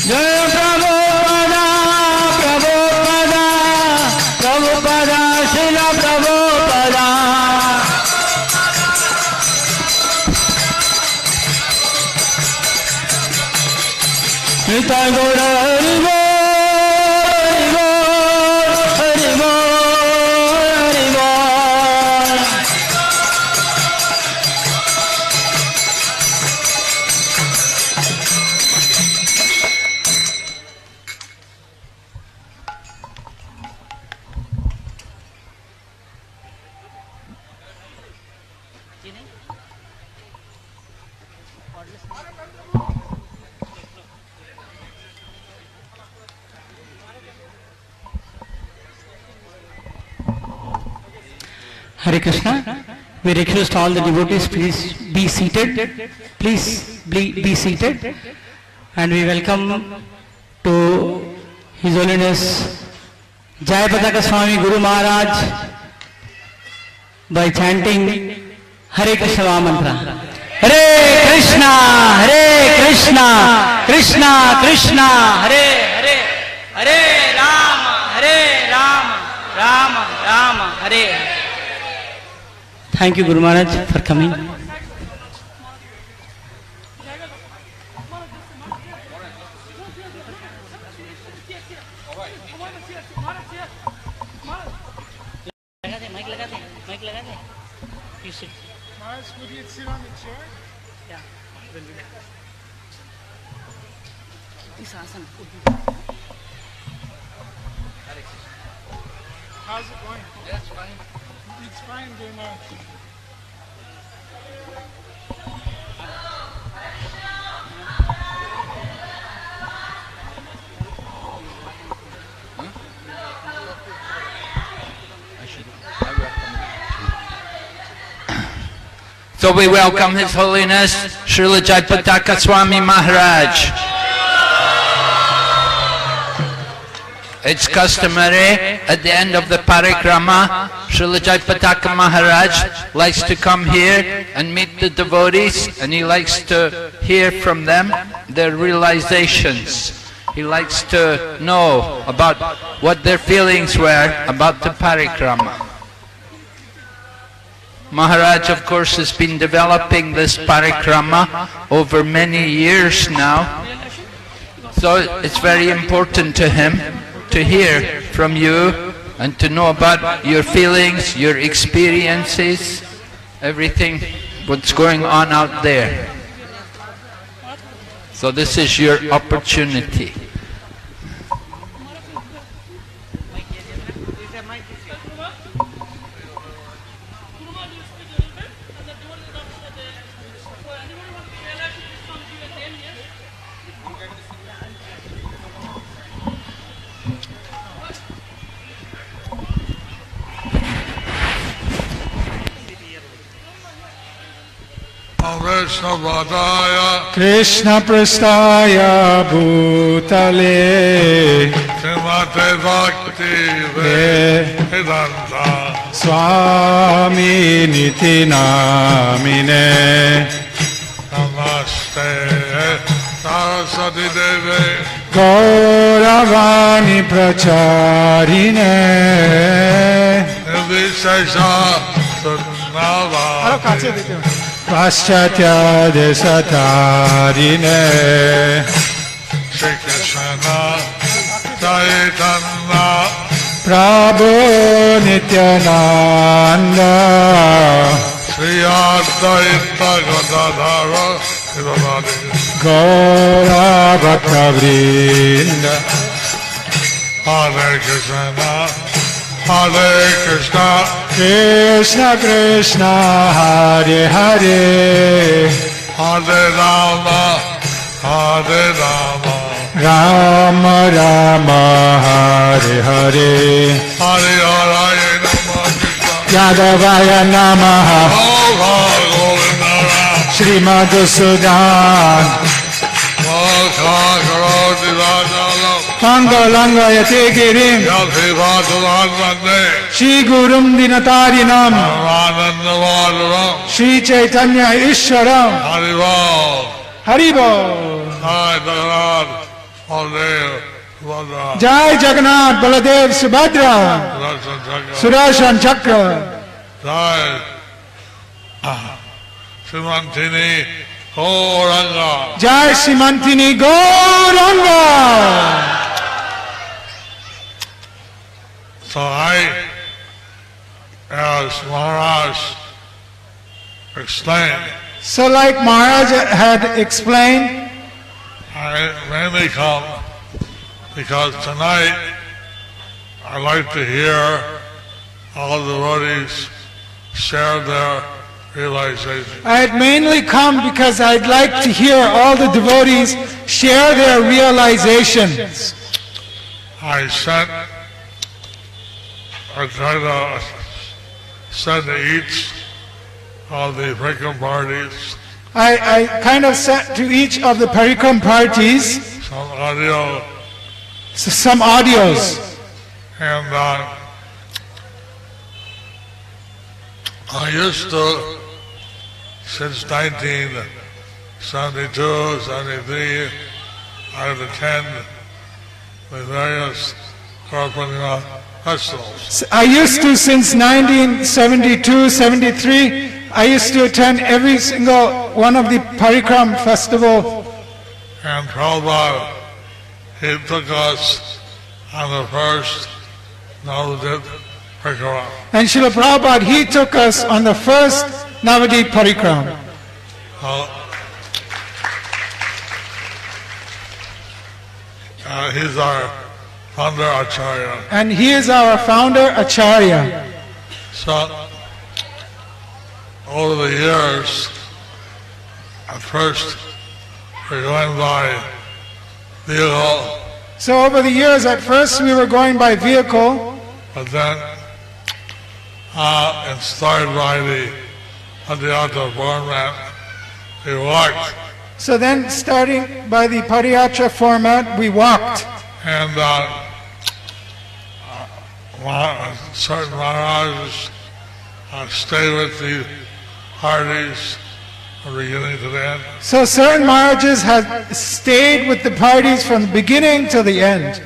Speaker 4: Jai Prabhupada, Prabhupada, Srila Prabhupada. Nitya Gaura Hari Bol, Hari Bol, Hari Bol. Hare Krishna. We request all the devotees, please be seated. Please be seated. And we welcome to His Holiness Jai Pataka Swami Guru Maharaj by chanting Hare Krishna mantra. Hare Krishna, Krishna Krishna, Hare Hare, Hare Rama, Rama, Hare. Thank you, Guru Maharaj, for coming. Mic लगा दे
Speaker 3: You sit.
Speaker 5: Maharaj, would you sit on the chair?
Speaker 3: Yeah. This asana.
Speaker 5: How's it going?
Speaker 1: That's fine.
Speaker 5: It's fine, dear Maharaj.
Speaker 1: So we welcome His Holiness Srila Jayapataka Swami Maharaj. It's customary at the end of the parikrama, Srila Jayapataka Maharaj likes to come here and meet the devotees, and he likes to hear from them their realizations. He likes to know about what their feelings were about the parikrama. Maharaj, of course, has been developing this parikrama over many years now, so it's very important to him to hear from you and to know about your feelings, your experiences, everything what's going on out there. So this is your opportunity.
Speaker 5: Krishna Prasthaya Bhutale
Speaker 6: Srimate Bhakti Vedanta
Speaker 5: Swami Niti Namine
Speaker 6: Namaste Saraswati Deve
Speaker 5: Gauravani Pracharine
Speaker 6: Nirvishesha Sunnava
Speaker 5: Paschatya Desatarine
Speaker 6: Shri Krishna Chaitanya
Speaker 5: Prabhu Nityananda
Speaker 6: Shri Advaita Gadadhara Srivadi
Speaker 5: Gaura Bhakta Vrinda
Speaker 6: Hare Krishna Hare Krishna
Speaker 5: Krishna Krishna Hare Hare
Speaker 6: Hare Rama Hare Rama
Speaker 5: Rama Rama Hare Hare
Speaker 6: Hare Hare Namah Krishna
Speaker 5: Yadavaya Namaha
Speaker 6: Govinda
Speaker 5: Shri Madhusudan
Speaker 6: Karoti Rajalam
Speaker 5: Pangalanga Yate Girim
Speaker 6: Yati Bhaturan Vande
Speaker 5: Shri Gurum Dinatarinam
Speaker 6: Ananda Vadaram
Speaker 5: Shri Chaitanya Ishwaram
Speaker 6: Harival
Speaker 5: Haribo
Speaker 6: Jai Jagannath Baladev Subhadra
Speaker 5: Jai Jagannath Baladev Subhadra
Speaker 6: Darshan Chakra
Speaker 5: Surashan Chakra
Speaker 6: Jai Srimantini Gauranga
Speaker 5: Jai Simantini Gauranga.
Speaker 6: So as Maharaj explained,
Speaker 5: So like Maharaj had explained,
Speaker 6: I mainly come because tonight I like to hear all the devotees share their realization.
Speaker 5: I had mainly come because I'd like to hear all the devotees share their realizations.
Speaker 6: I try to send to each of the Parikram parties
Speaker 5: I kind of sent to each of the Parikram parties
Speaker 6: some audio,
Speaker 5: some audios.
Speaker 6: and I used to, since 1972, 73, I would attend the various corporate festivals.
Speaker 5: I used to, since 1972, 73, I used to attend every single one of the Parikram festival.
Speaker 6: And Prabhupada, he took us on the first Navadwip Parikrama.
Speaker 5: And Srila Prabhupada, he took us on the first Navadwip Parikrama.
Speaker 6: He's our founder Acharya.
Speaker 5: And he is our founder Acharya.
Speaker 6: So, over the years, at first we were going by vehicle,
Speaker 5: So over the years, at first we were going by vehicle,
Speaker 6: but then inspired by the Adhyata format, we walked.
Speaker 5: so then starting by the Padayatra format, we walked.
Speaker 6: And certain Maharajas stay with the parties from the beginning to the end.
Speaker 5: So certain Maharajas had stayed with the parties from the beginning to the end.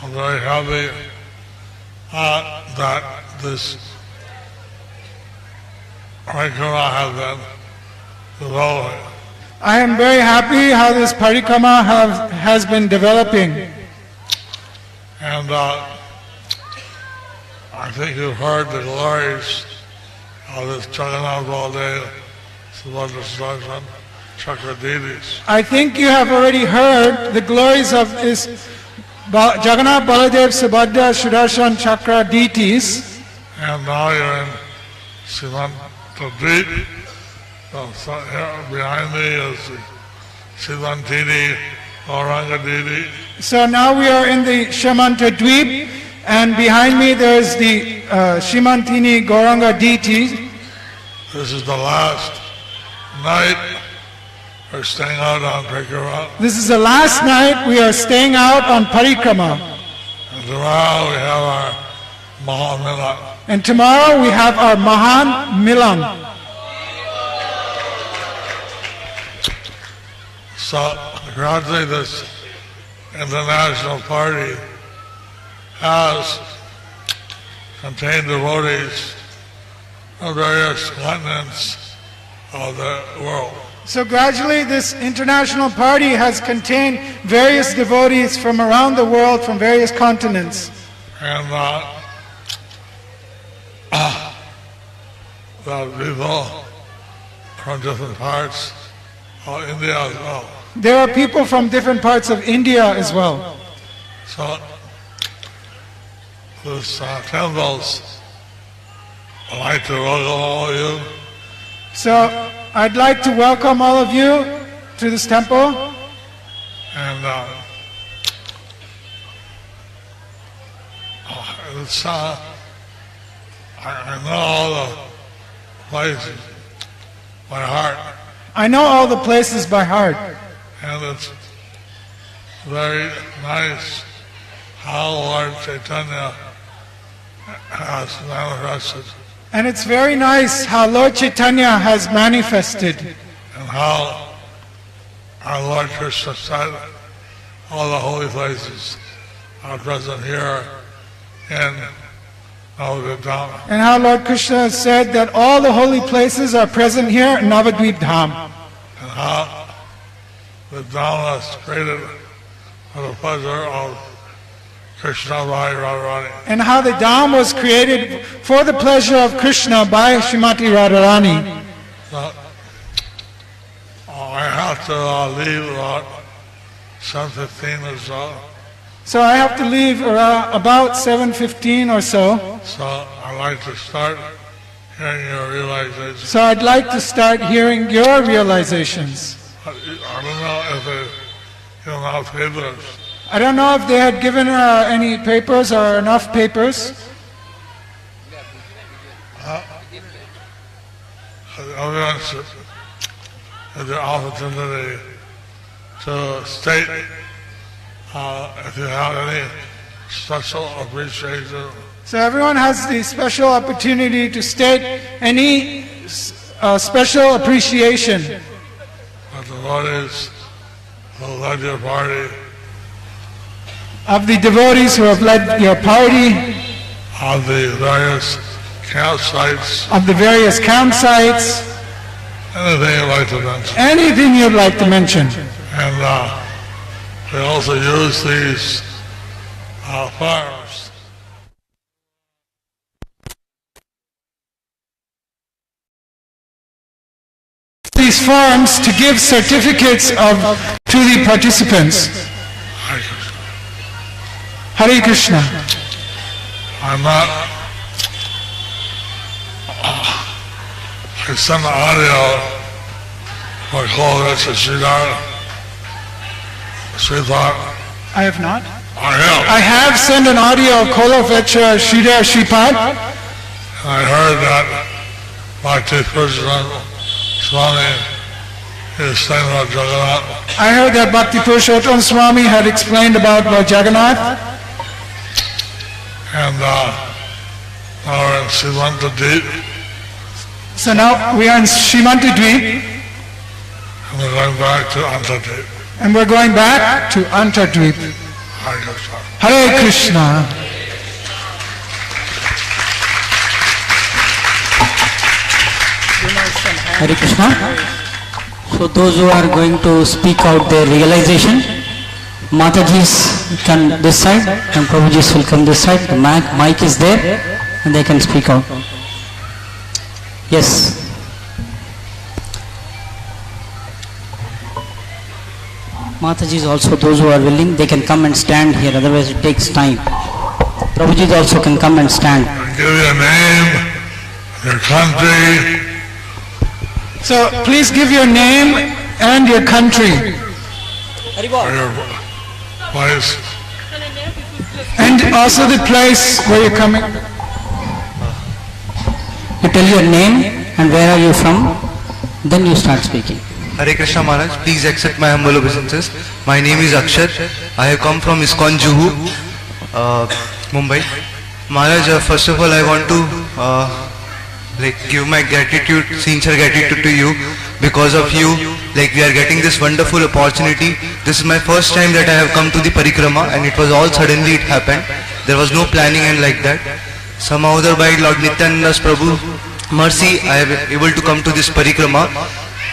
Speaker 6: I'm very happy that this parikrama has been developing.
Speaker 5: I am very happy how this Parikrama has been developing.
Speaker 6: And I think you've heard the glories of this Jagannath Baladev Subhadra Sudarshan Chakra deities.
Speaker 5: I think you have already heard the glories of this Jagannath Baladev Subhadra Sudarshan Chakra deities.
Speaker 6: And now you're in Navadwip. So here behind me is the Siddhantini Gauranga deity.
Speaker 5: So now we are in the Navadwip, and behind me there is the Shimantini Gauranga deity.
Speaker 6: This is the last night we're staying out on Parikrama.
Speaker 5: This is the last night we are staying out on Parikrama.
Speaker 6: And tomorrow we have our Mahamilan.
Speaker 5: And tomorrow we have our Mahan Milan.
Speaker 6: So gradually this international party has contained devotees from various continents of the world.
Speaker 5: So gradually this international party has contained various devotees from around the world, from various continents.
Speaker 6: And the people from different parts of India as well.
Speaker 5: There are people from different parts of India as well.
Speaker 6: So this temples, I'd like to welcome all of you.
Speaker 5: So I'd like to welcome all of you to this temple.
Speaker 6: And it's, I know all the places by heart.
Speaker 5: I know all the places by heart.
Speaker 6: And it's very nice how Lord Chaitanya has manifested.
Speaker 5: And it's very nice how Lord Chaitanya has manifested.
Speaker 6: And how our Lord Krishna said all the holy places are present here in Navadwip Dham.
Speaker 5: And how Lord Krishna said that all the holy places are present here in Navadwip Dham.
Speaker 6: And how the Dham was created for the pleasure of Krishna by Radharani.
Speaker 5: And how the Dham was created for the pleasure of Krishna by Srimati Radharani.
Speaker 6: So, I have to leave about 7:15 or so.
Speaker 5: So I have to leave about 7:15 or so.
Speaker 6: So I'd like to start hearing your realizations.
Speaker 5: So I'd like to start hearing your realizations.
Speaker 6: I don't know if they give enough papers.
Speaker 5: I don't know if they had given any papers or enough papers.
Speaker 6: Everyone should have the opportunity to state if you have any special appreciation.
Speaker 5: So everyone has the special opportunity to state any special appreciation
Speaker 6: Of the devotees who led your party,
Speaker 5: of the devotees who have led your party,
Speaker 6: of the various campsites,
Speaker 5: of the various campsites,
Speaker 6: anything you'd like to mention.
Speaker 5: anything you'd like to mention.
Speaker 6: And we also use these firearms
Speaker 5: these forms to give certificates to the participants. Hare Krishna.
Speaker 6: I'm not. I sent the audio for Kolovich and she thought.
Speaker 5: I have not.
Speaker 6: I
Speaker 5: I have sent an audio of Kolovich Sridhar Shripad.
Speaker 6: I heard that Bhakti Krishna Swami is saying about Jagannath.
Speaker 5: I heard that Bhakti Purushottam Swami had explained about Lord Jagannath.
Speaker 6: And now we're in Srimantadweep.
Speaker 5: So now we are in Srimantadweep
Speaker 6: And we're going back to Antadweep.
Speaker 5: and we're going back to Antadweep.
Speaker 6: Hare Krishna.
Speaker 5: Hare Krishna.
Speaker 4: Hare Krishna. So those who are going to speak out their realization, Matajis can this side and Prabhujis will come this side. The mic is there and they can speak out. Yes. Matajis also, those who are willing, they can come and stand here, otherwise it takes time. Prabhujis also can come and stand.
Speaker 6: Give your name, your country.
Speaker 5: So please give your name and your country
Speaker 6: Or your place.
Speaker 5: and also the place where you're coming.
Speaker 4: You tell your name and where are you from, then you start speaking.
Speaker 7: Hare Krishna Maharaj, please accept my humble obeisances. My name is Akshat. I have come from iskcon Juhu, Mumbai. Maharaj, first of all I want to give my gratitude, sincere gratitude to you. Because of you, we are getting this wonderful opportunity. This is my first time that I have come to the Parikrama and it was all suddenly it happened. There was no planning and like that. Somehow other by Lord Nityananda's Prabhu mercy, I am able to come to this Parikrama.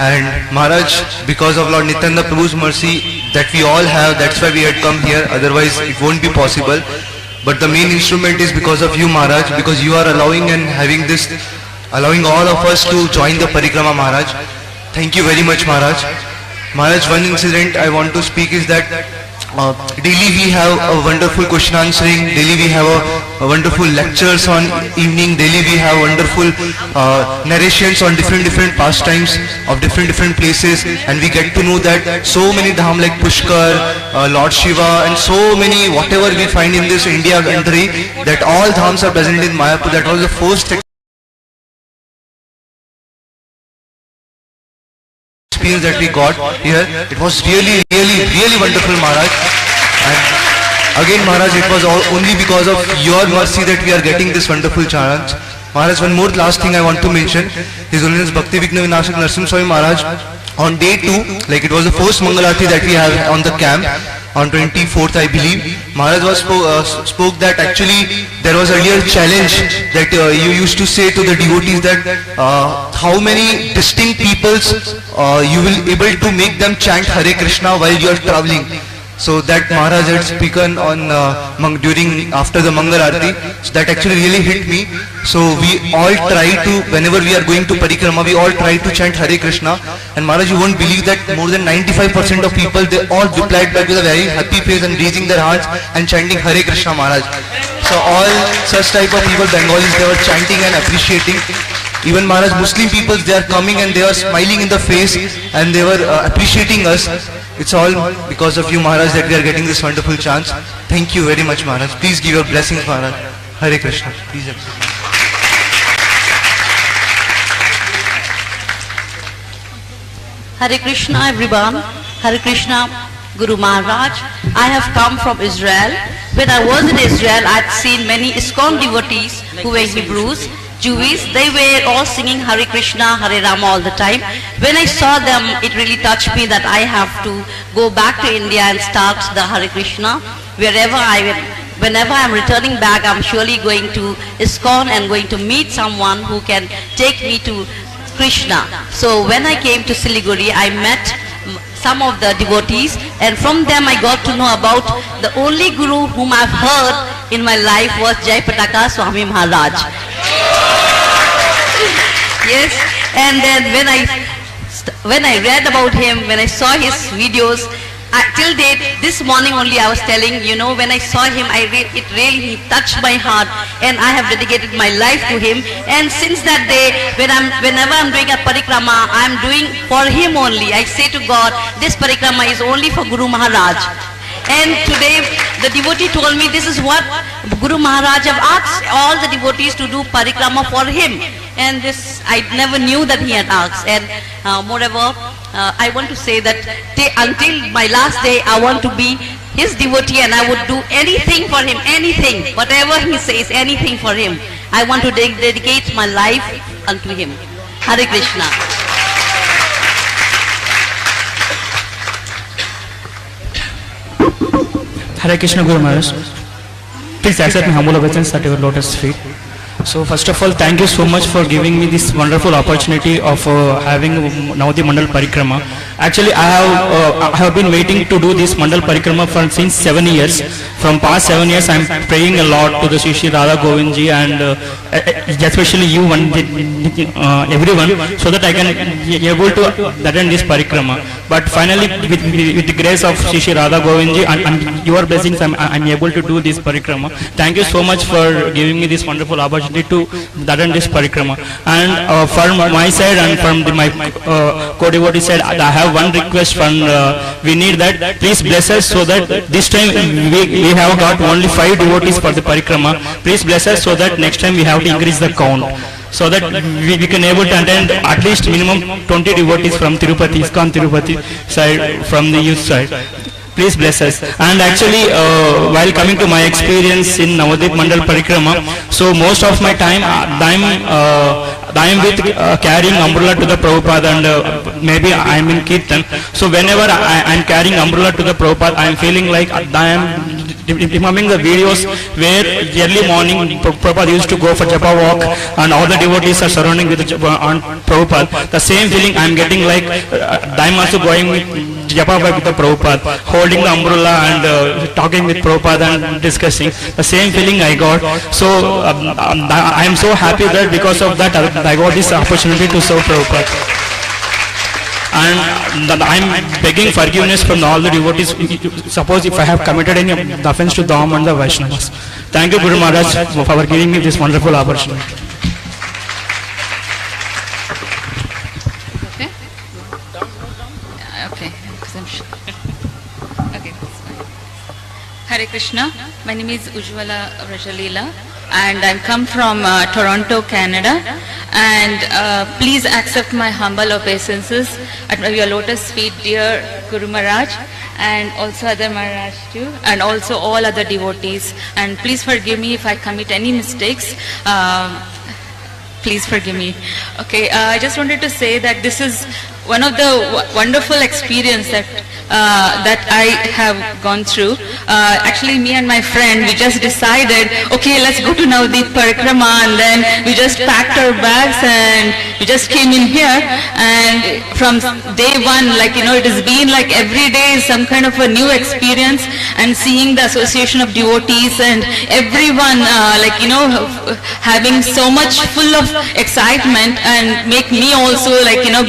Speaker 7: And Maharaj, because of Lord Nityananda Prabhu's mercy that we all have, that's why we had come here, otherwise it won't be possible. But the main instrument is because of you Maharaj, because you are allowing and having this, allowing all of us to join the Parikrama Maharaj. Thank you very much Maharaj. Maharaj, one incident I want to speak is that daily we have a wonderful question answering, daily we have a wonderful lectures on evening, daily we have wonderful narrations on different pastimes of different places, and we get to know that so many dham like Pushkar, Lord Shiva and so many whatever we find in this India country, that all dhams are present in Mayapur. That was the first experience that we got here. It was really wonderful Maharaj. And again Maharaj, it was all only because of your mercy that we are getting this wonderful chance. Maharaj, one more last thing I want to mention. His Holiness Bhakti Vigna Vinashak Narsim Swami Maharaj, on day 2, it was the first Mangalarti that we have on the camp, on 24th I believe, Maharaj was spoke that actually there was earlier challenge that you used to say to the devotees that how many distinct peoples you will able to make them chant Hare Krishna while you are traveling. So that Maharaj had spoken on during after the Mangal Aarti. So that actually really hit me. So we all try to, whenever we are going to Parikrama, we all try to chant Hare Krishna. And Maharaj, you won't believe that more than 95% of people, they all replied back with a very happy face and raising their hands and chanting Hare Krishna Maharaj. So all such type of people, Bengalis, they were chanting and appreciating. Even Maharaj, Muslim people, they are coming and they are smiling in the face and they were appreciating us. It's all because of you Maharaj that we are getting this wonderful chance. Thank you very much Maharaj. Please give your blessings Maharaj. Hare Krishna. Please accept.
Speaker 8: Hare Krishna everyone. Hare Krishna Guru Maharaj. I have come from Israel. When I was in Israel, I had seen many iskcon devotees who were Hebrews, Jewish. They were all singing Hare Krishna, Hare Rama all the time. When I saw them, it really touched me that I have to go back to India and start the Hare Krishna. Whenever I am returning back, I am surely going to iskcon and going to meet someone who can take me to Krishna. So when I came to Siliguri, I met some of the devotees, and from them I got to know about the only Guru whom I have heard in my life was Jayapataka Swami Maharaj. Yes, and then when I when I read about him, when I saw his videos, till date, this morning only I was telling, when I saw him, it really touched my heart, and I have dedicated my life to him. And since that day, whenever I'm doing a parikrama, I'm doing for him only. I say to God, this parikrama is only for Guru Maharaj. And today, the devotee told me this is what Guru Maharaj have asked all the devotees to do parikrama for him. And this, I never knew that he had asked. And moreover, I want to say that until my last day, I want to be his devotee, and I would do anything for him, anything, whatever he says, anything for him. I want to dedicate my life unto him. Hare Krishna.
Speaker 9: Hare Krishna, Guru Maharaj. Please accept my humble obeisance at your lotus feet. So first of all, thank you so much for giving me this wonderful opportunity of having Navadwip Mandala Parikrama. Actually, I have been waiting to do this Mandala Parikrama since 7 years. From past 7 years, I am praying a lot to the Shri Radha Govind ji and especially you, everyone, so that I can be able to attend this Parikrama. But finally, with the grace of Shri Radha Govind ji and your blessings, I am able to do this Parikrama. Thank you so much for giving me this wonderful opportunity to attend this Parikrama. And from my side and from my co-devotee side, I have one request, and we need that. Please bless us so that this time we have got only 5 devotees for the Parikrama. Please bless us so that next time we have to increase the count, so that we can able to attend at least minimum 20 devotees from Tirupati, iskcon Tirupati side, from the youth side. Please bless us. And actually, while coming to my experience in Navadwip Mandala Parikrama, so most of my time I am with carrying umbrella to the Prabhupada, and maybe I am in kirtan. So whenever I am carrying umbrella to the Prabhupada, I am feeling like I am remembering the videos where early morning Prabhupada used to go for japa walk, and all the devotees are surrounding with on Prabhupada. The same feeling I am getting, like I am also going with japa with the Prabhupada, holding the umbrella and talking with Prabhupada and discussing. The same feeling I got. So I am so happy that because of that I got this opportunity to serve Prabhupada. And I am begging forgiveness from all the devotees, suppose if I have committed any offense to Dham and the Vaishnavas. Thank you, Guru Maharaj, for giving me this wonderful opportunity.
Speaker 10: Okay? Okay. Okay. Hare Krishna. My name is Ujjwala Rajalila, and I come from Toronto, Canada. And please accept my humble obeisances at your lotus feet, dear Guru Maharaj, and also other Maharaj too, and also all other devotees. And please forgive me if I commit any mistakes. Please forgive me. Okay, I just wanted to say that this is one of the wonderful experience that I have gone through. Actually, me and my friend, we just decided, okay, let's go to Navadwip Parikrama, and then we just packed our bags and we just came in here. And from day one, like, it has been like every day some kind of a new experience, and seeing the association of devotees and everyone, having so much full of excitement, and make me also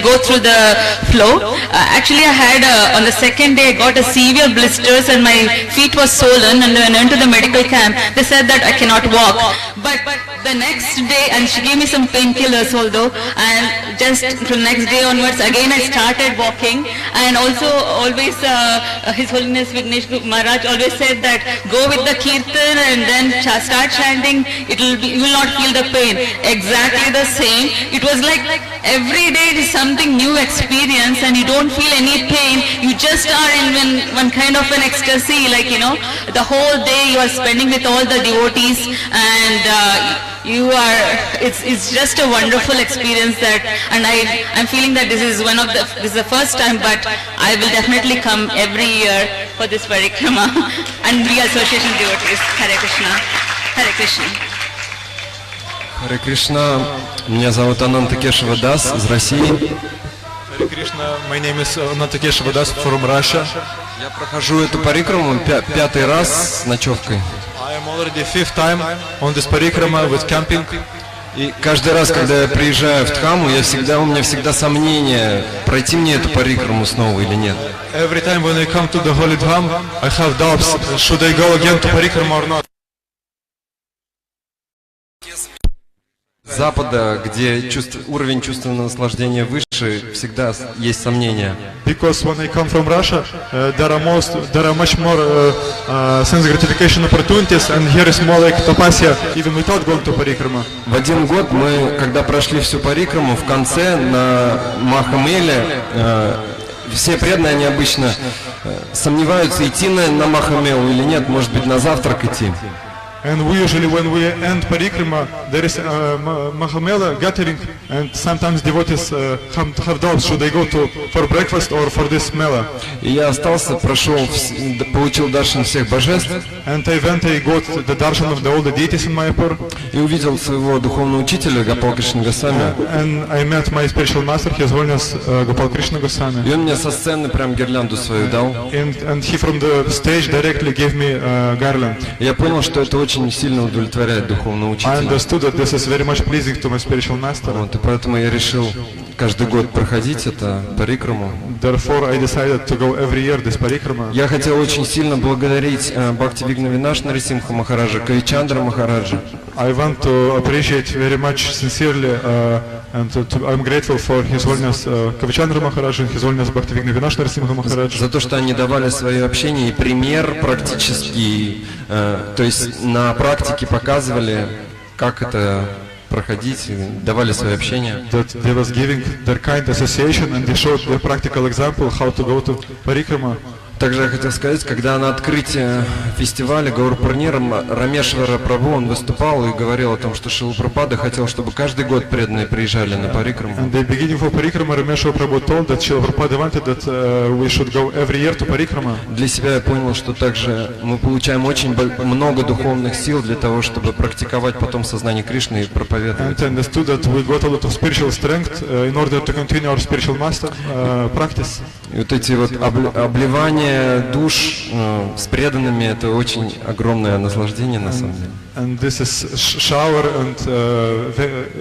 Speaker 10: go through the flow. Actually, I had on the second day I got a severe blisters and my feet was swollen, and when I went to the medical camp, they said that I cannot walk. But the next day, and she gave me some painkillers although, and just from next day onwards again I started walking. And also always His Holiness Vignesh Maharaj always said that go with the kirtan and then start chanting, you will not feel the pain. Exactly the same. It was like every day it is something new experience, and you don't feel any pain. You just are in one kind of an ecstasy, the whole day you are spending with all the devotees, and it's just a wonderful experience that, and I'm feeling that this is the first time, but I will definitely come every year for this parikrama and be association devotees. Hare Krishna. Hare Krishna.
Speaker 11: Hare Krishna. Меня зовут Ананта Кешава Дас из России.
Speaker 12: Hare Krishna. My name is Ananta Keshava Das from Russia.
Speaker 11: Я прохожу эту парикраму 5-й раз с ночевкой.
Speaker 12: I am already 5th time on this parikrama with camping.
Speaker 11: И каждый раз, когда я приезжаю в Дхаму, у меня всегда сомнение, пройти мне эту парикраму снова или нет.
Speaker 12: Every time when I come to the Holy Dham, I have doubts, should I go again to Parikrama or not?
Speaker 11: Запада, где уровень чувственного наслаждения выше, всегда есть сомнения.
Speaker 12: Because when I come from Russia, there are much more sense gratification opportunities, and here is more like tapasya, even without going to Parikrama.
Speaker 11: В один год мы, когда прошли всю парикраму, в конце на Махамеле, все преданные, они обычно сомневаются, идти на Махамелу или нет, может быть, на завтрак идти.
Speaker 12: And we usually, when we end Parikrama, there is Mahamela gathering, and sometimes devotees have doubts, should they go for breakfast or for this mela.
Speaker 11: И я остался, получил даршан всех божеств.
Speaker 12: And I went, I got the darshan of all the deities in Mayapur.
Speaker 11: И увидел своего духовного учителя Гопал Кришна Госвами.
Speaker 12: And I met my spiritual master, His Holiness Gopal Krishna Goswami.
Speaker 11: И он мне со сцены прям гирлянду свою дал.
Speaker 12: And he from the stage directly gave me garland.
Speaker 11: Я понял, что это очень сильно удовлетворяет духовного учителя.
Speaker 12: I understood that this is very much pleasing to my spiritual master.
Speaker 11: Вот, и поэтому я решил каждый год проходить это парикраму.
Speaker 12: Therefore, I decided to go every year this parikrama.
Speaker 11: Я хотел очень сильно благодарить Бхактивигна Винаш Нарисимха Махараджа, Кавичандра Махараджа.
Speaker 12: I want to appreciate very much sincerely and I'm grateful for His Holiness Kavichandra Maharaj and His Holiness Bhaktivigna Vinash Narasimha Maharaj.
Speaker 11: За то, что они давали свое общение и пример практический, то есть на практике показывали, как это проходить, давали свое общение.
Speaker 12: That they was giving their kind association and they showed the practical example how to go to Parikrama.
Speaker 11: Также я хотел сказать, когда на открытии фестиваля Гаурапурнира Рамешвара Прабху, он выступал и говорил о том, что Шрила Прабхупада хотел, чтобы каждый год преданные приезжали на Парикраму.
Speaker 12: And the beginning of Parikrama, Rameshwara Prabhu told that Srila Prabhupada wanted that we should go every year to Parikrama.
Speaker 11: Для себя я понял, что также мы получаем очень много духовных сил для того, чтобы практиковать потом сознание Кришны и проповедовать.
Speaker 12: And understood that we got a lot of spiritual strength in order to continue our spiritual master practice.
Speaker 11: И вот эти вот обливания душ с преданными, это очень огромное наслаждение на самом деле.
Speaker 12: And this is shower and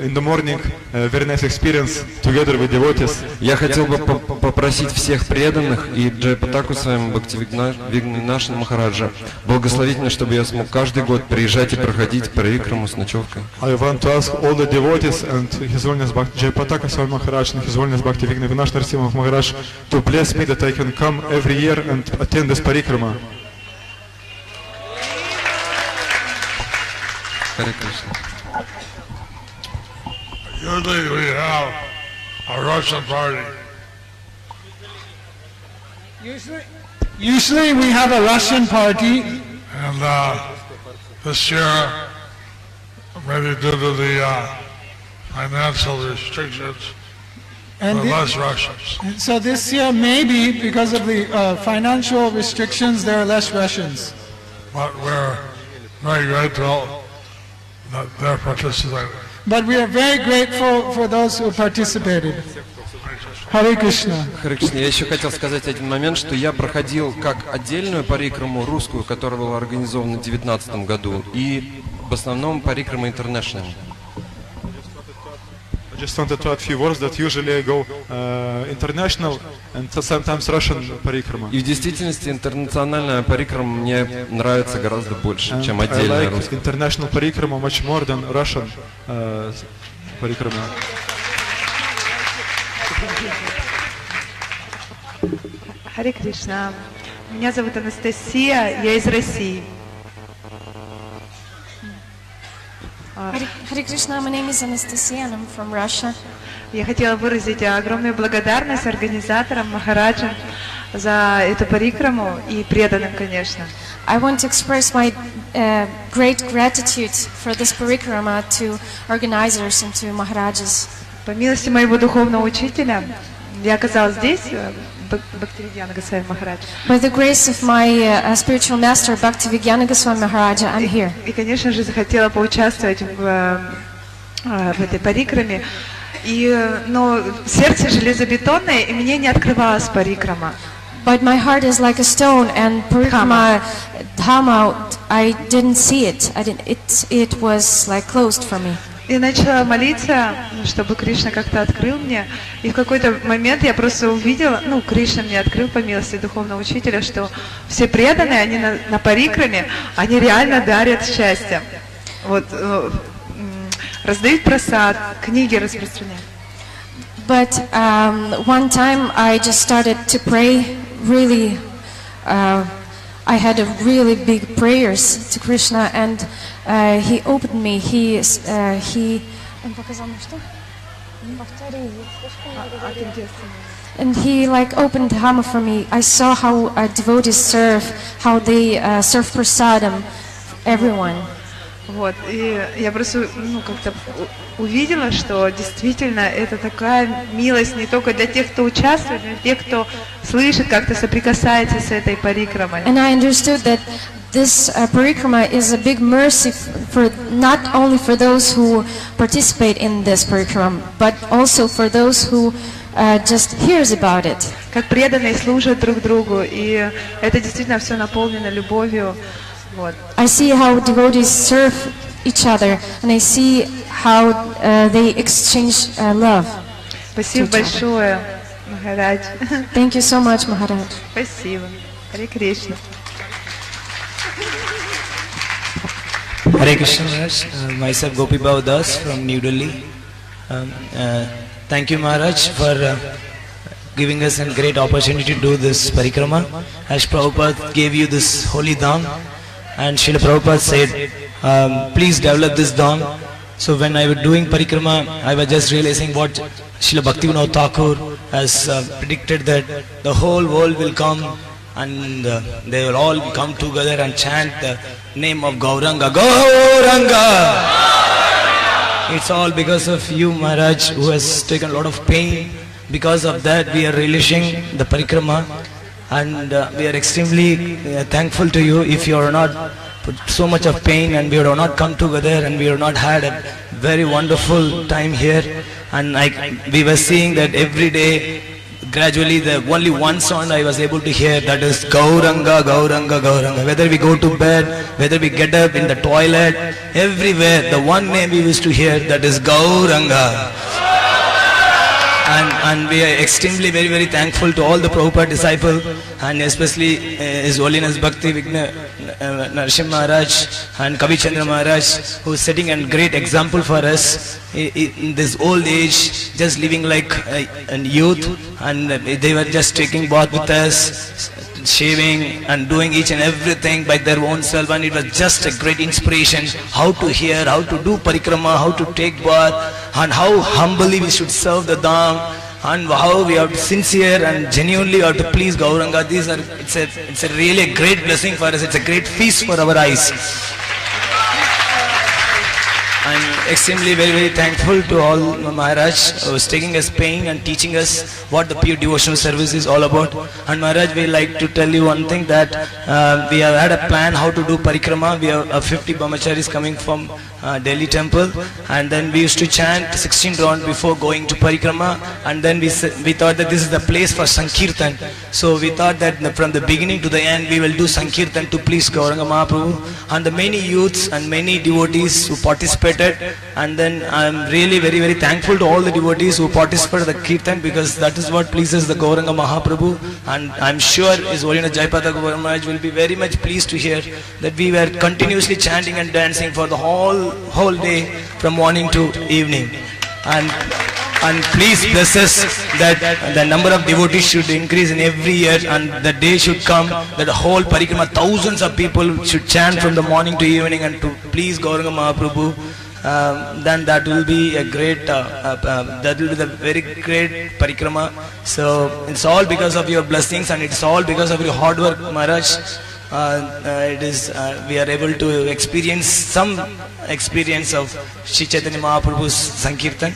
Speaker 12: in the morning very nice experience together with devotees.
Speaker 11: Я хотел бы попросить всех преданных и Джайпатаку своему Бхактивигнашну Махараджа благословить меня, чтобы я смог каждый год приезжать и проходить парикраму с ночевкой.
Speaker 12: I want to ask all the devotees and His Holiness Jayapataka Swami Maharaj and His Holiness Bhaktivigna Vinash Narasimha Maharaj to bless me that I can come every year and attend this parikrama.
Speaker 11: Hare Krishna.
Speaker 6: Usually we have a Russian party.
Speaker 5: Usually we have a Russian party.
Speaker 6: And this year, maybe due to the financial restrictions, there are less Russians.
Speaker 5: And so this year, maybe because of the financial restrictions, there are less Russians.
Speaker 6: But we're very grateful that they're participating.
Speaker 5: But we are very grateful for those who participated. Hare Krishna.
Speaker 11: Hare Krishna. Я еще хотел сказать один момент, что я проходил как отдельную парикраму русскую, которая была организована в 2019 году, и в основном парикрама International.
Speaker 12: I just wanted to add a few words that usually I go international and sometimes Russian parikrama.
Speaker 11: И в действительности интернациональная парикрама мне нравится гораздо больше, чем отдельная русская.
Speaker 12: International parikrama much more than Russian parikrama.
Speaker 13: Харе Кришна. Меня зовут Анастасия, я из России.
Speaker 14: Hare Krishna, my name is Anastasia and I'm from Russia.
Speaker 13: Я хотела выразить огромную благодарность организаторам Махараджам за эту парикраму и преданным, конечно.
Speaker 14: I want to express my great gratitude for this parikrama to organizers and to Maharajas.
Speaker 13: По милости моего духовного учителя я оказалась здесь, Bhaktivigna Goswami Maharaj.
Speaker 14: By the grace of my spiritual master Bhaktivigna Goswami Maharaj, I'm here.
Speaker 13: И, конечно же, захотела поучаствовать в этой парикраме. Но сердце железобетонное, и мне не открывалась парикрама.
Speaker 14: But my heart is like a stone, and parikrama Dhamma, I didn't see it. It was like closed for me.
Speaker 13: я начала молиться, чтобы Кришна как-то открыл мне. И в какой-то момент я просто увидела, Кришна мне открыл по милости духовного учителя, что все преданные, они на парикраме, они реально дарят счастье. Вот, раздают прасад, книги распространяют.
Speaker 14: But one time I just started to pray really, I had a really big prayers to Krishna, and he opened me, and he like opened Dhamma for me. I saw how devotees serve, how they serve prasadam, everyone.
Speaker 13: Вот, и я просто, как-то увидела, что действительно это такая милость не только для тех, кто участвует, но и тех, кто слышит, как-то соприкасается с этой парикрамой.
Speaker 14: And I understood that this parikrama is a big mercy for not only for those who participate in this parikrama, but also for those who just hears about it.
Speaker 13: Как преданные служат друг другу, и это действительно все наполнено любовью. Вот.
Speaker 14: I see how devotees serve each other, and I see how they exchange love.
Speaker 13: Спасибо большое, Махарадж.
Speaker 14: Thank you so much, Maharaj.
Speaker 13: Спасибо. Харе Кришна.
Speaker 15: Hare Krishna Maharaj, myself Gopi Das from New Delhi. Thank you Maharaj for giving us a great opportunity to do this parikrama. As Prabhupada gave you this holy dham, and Srila Prabhupada said, please develop this dham. So when I was doing parikrama, I was just realizing what Srila Bhaktivinoda Thakur has predicted, that the whole world will come and they will all come together and chant the name of Gauranga. Gauranga! It's all because of you, Maharaj, who has taken a lot of pain. Because of that, we are relishing the parikrama, and we are extremely thankful to you. If you are not put so much of pain and we have not come together and we have not had a very wonderful time here, and we were seeing that every day, gradually, the only one song I was able to hear, that is Gauranga, Gauranga, Gauranga. Whether we go to bed, whether we get up in the toilet, everywhere, the one name we used to hear, that is Gauranga. And we are extremely very, very thankful to all the Prabhupada disciples, and especially His Holiness Bhakti Vigna Narsimha Maharaj and Kavi Chandra Maharaj, who is setting a great example for us in this old age, just living like a youth, and they were just taking bath with us, shaving and doing each and everything by their own self, and it was just a great inspiration how to hear, how to do parikrama, how to take bath, and how humbly we should serve the dham, and how we are sincere and genuinely have to please Gauranga. It's a really a great blessing for us. It's a great feast for our eyes. I'm extremely very, very thankful to all Maharaj who is taking us pain and teaching us what the pure devotional service is all about. And Maharaj, we like to tell you one thing, that we have had a plan how to do parikrama. We have 50 brahmacharis coming from Delhi temple, and then we used to chant 16 rounds before going to parikrama, and then we thought that this is the place for Sankirtan. So we thought that from the beginning to the end we will do Sankirtan to please Gauranga Mahaprabhu, and the many youths and many devotees who participated. And then I am really very, very thankful to all the devotees who participated in the Kirtan, because that is what pleases the Gauranga Mahaprabhu, and I am sure His Holiness Jaipada Govardhan Maharaj will be very much pleased to hear that we were continuously chanting and dancing for the whole day from morning to evening. And please bless us that the number of devotees should increase in every year, and the day should come that the whole parikrama, thousands of people should chant from the morning to evening and to please Gauranga Mahaprabhu. Then that will be a great, that will be the very great parikrama. So it's all because of your blessings, and it's all because of your hard work, Maharaj. We are able to experience some experience of Sri Chaitanya Mahaprabhu's Sankirtan.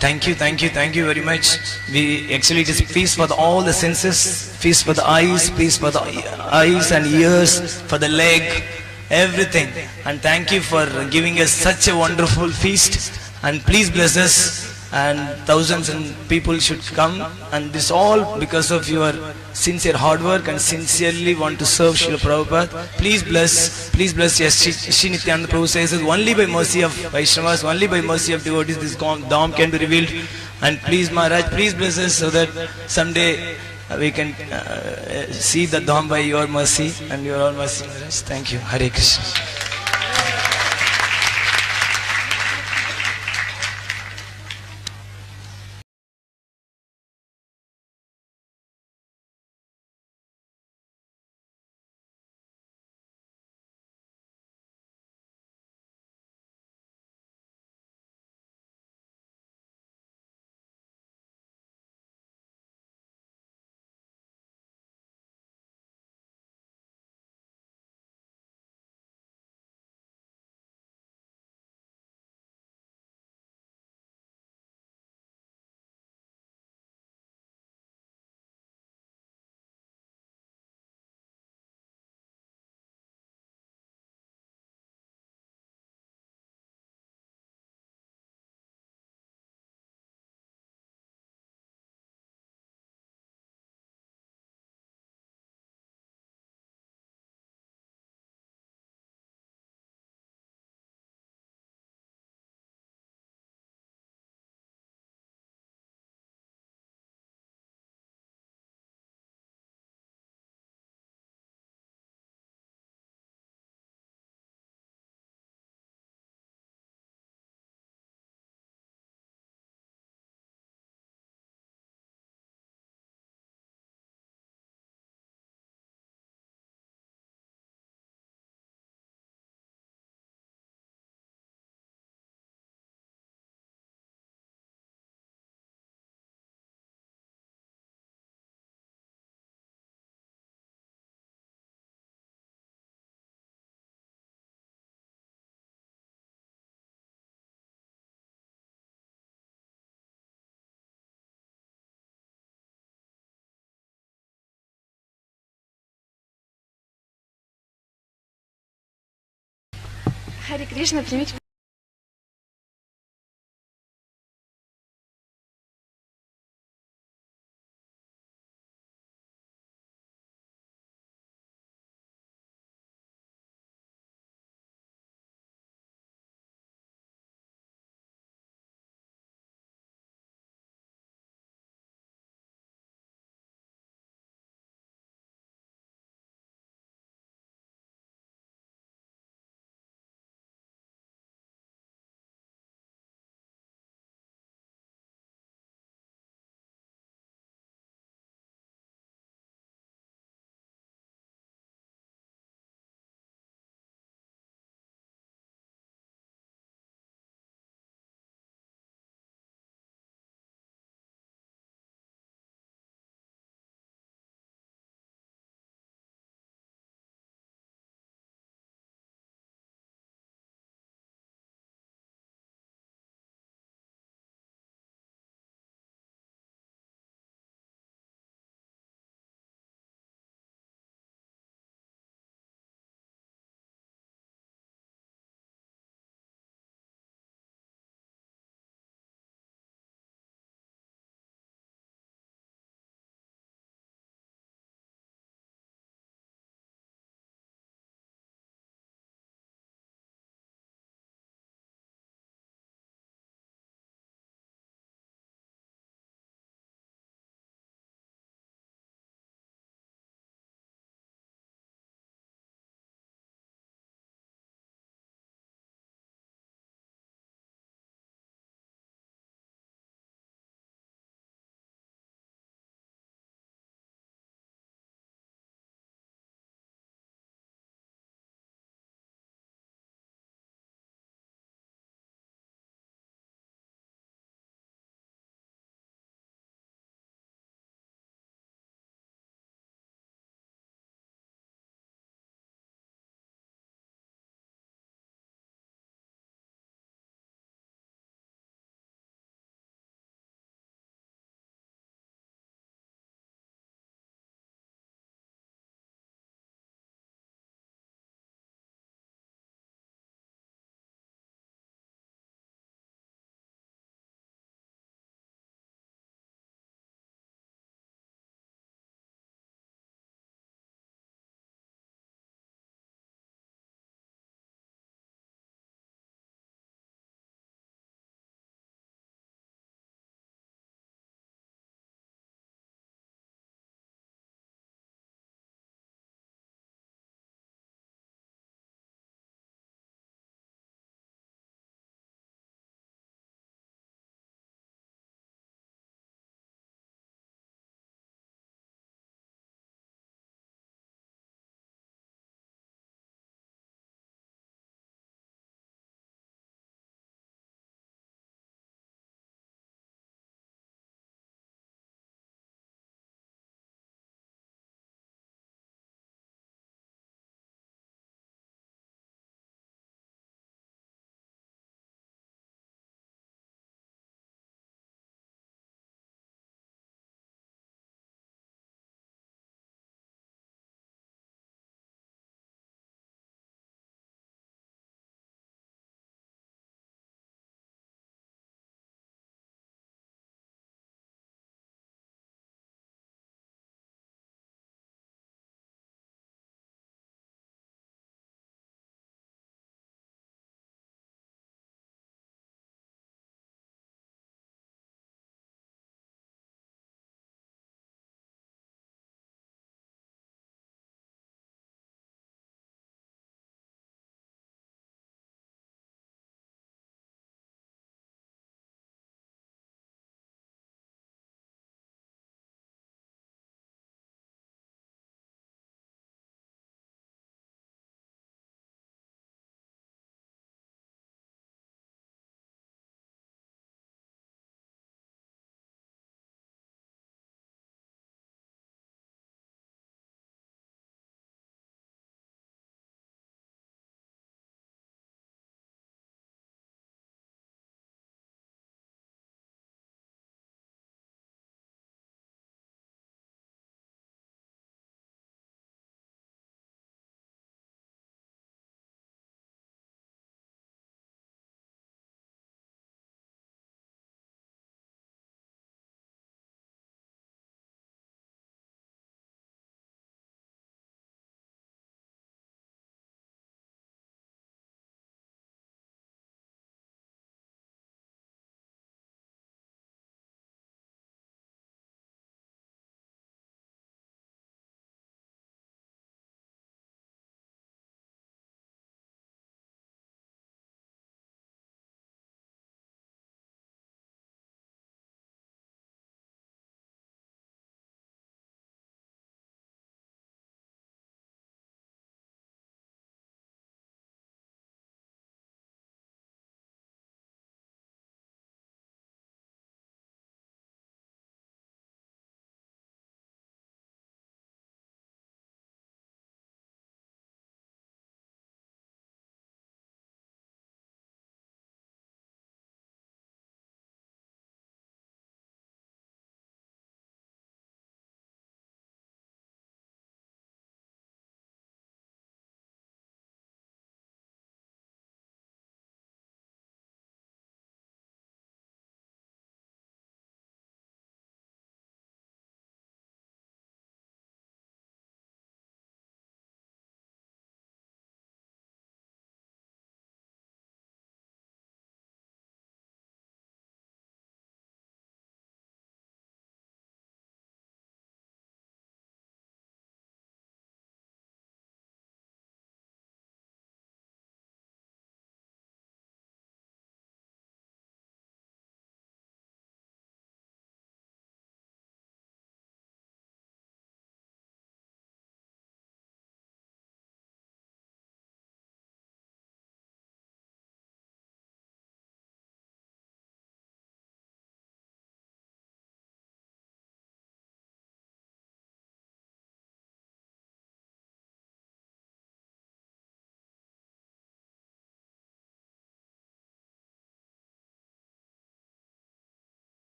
Speaker 15: Thank you very much. It is feast for all the senses, feast for the eyes, feast for the eyes and ears, for the leg, everything. And thank you for giving us such a wonderful feast. And please bless us and thousands and people should come, and this all because of your sincere hard work and sincerely want to serve Srila Prabhupada. Please bless. Yes, Shri Nityananda Prabhu says that only by mercy of Vaishnavas, only by mercy of devotees this Dham can be revealed. And please Maharaj, please bless us so that someday we can see the Dham by your mercy and your own mercy, Maharaj. Thank you. Hare Krishna.
Speaker 16: Hare Krishna, примите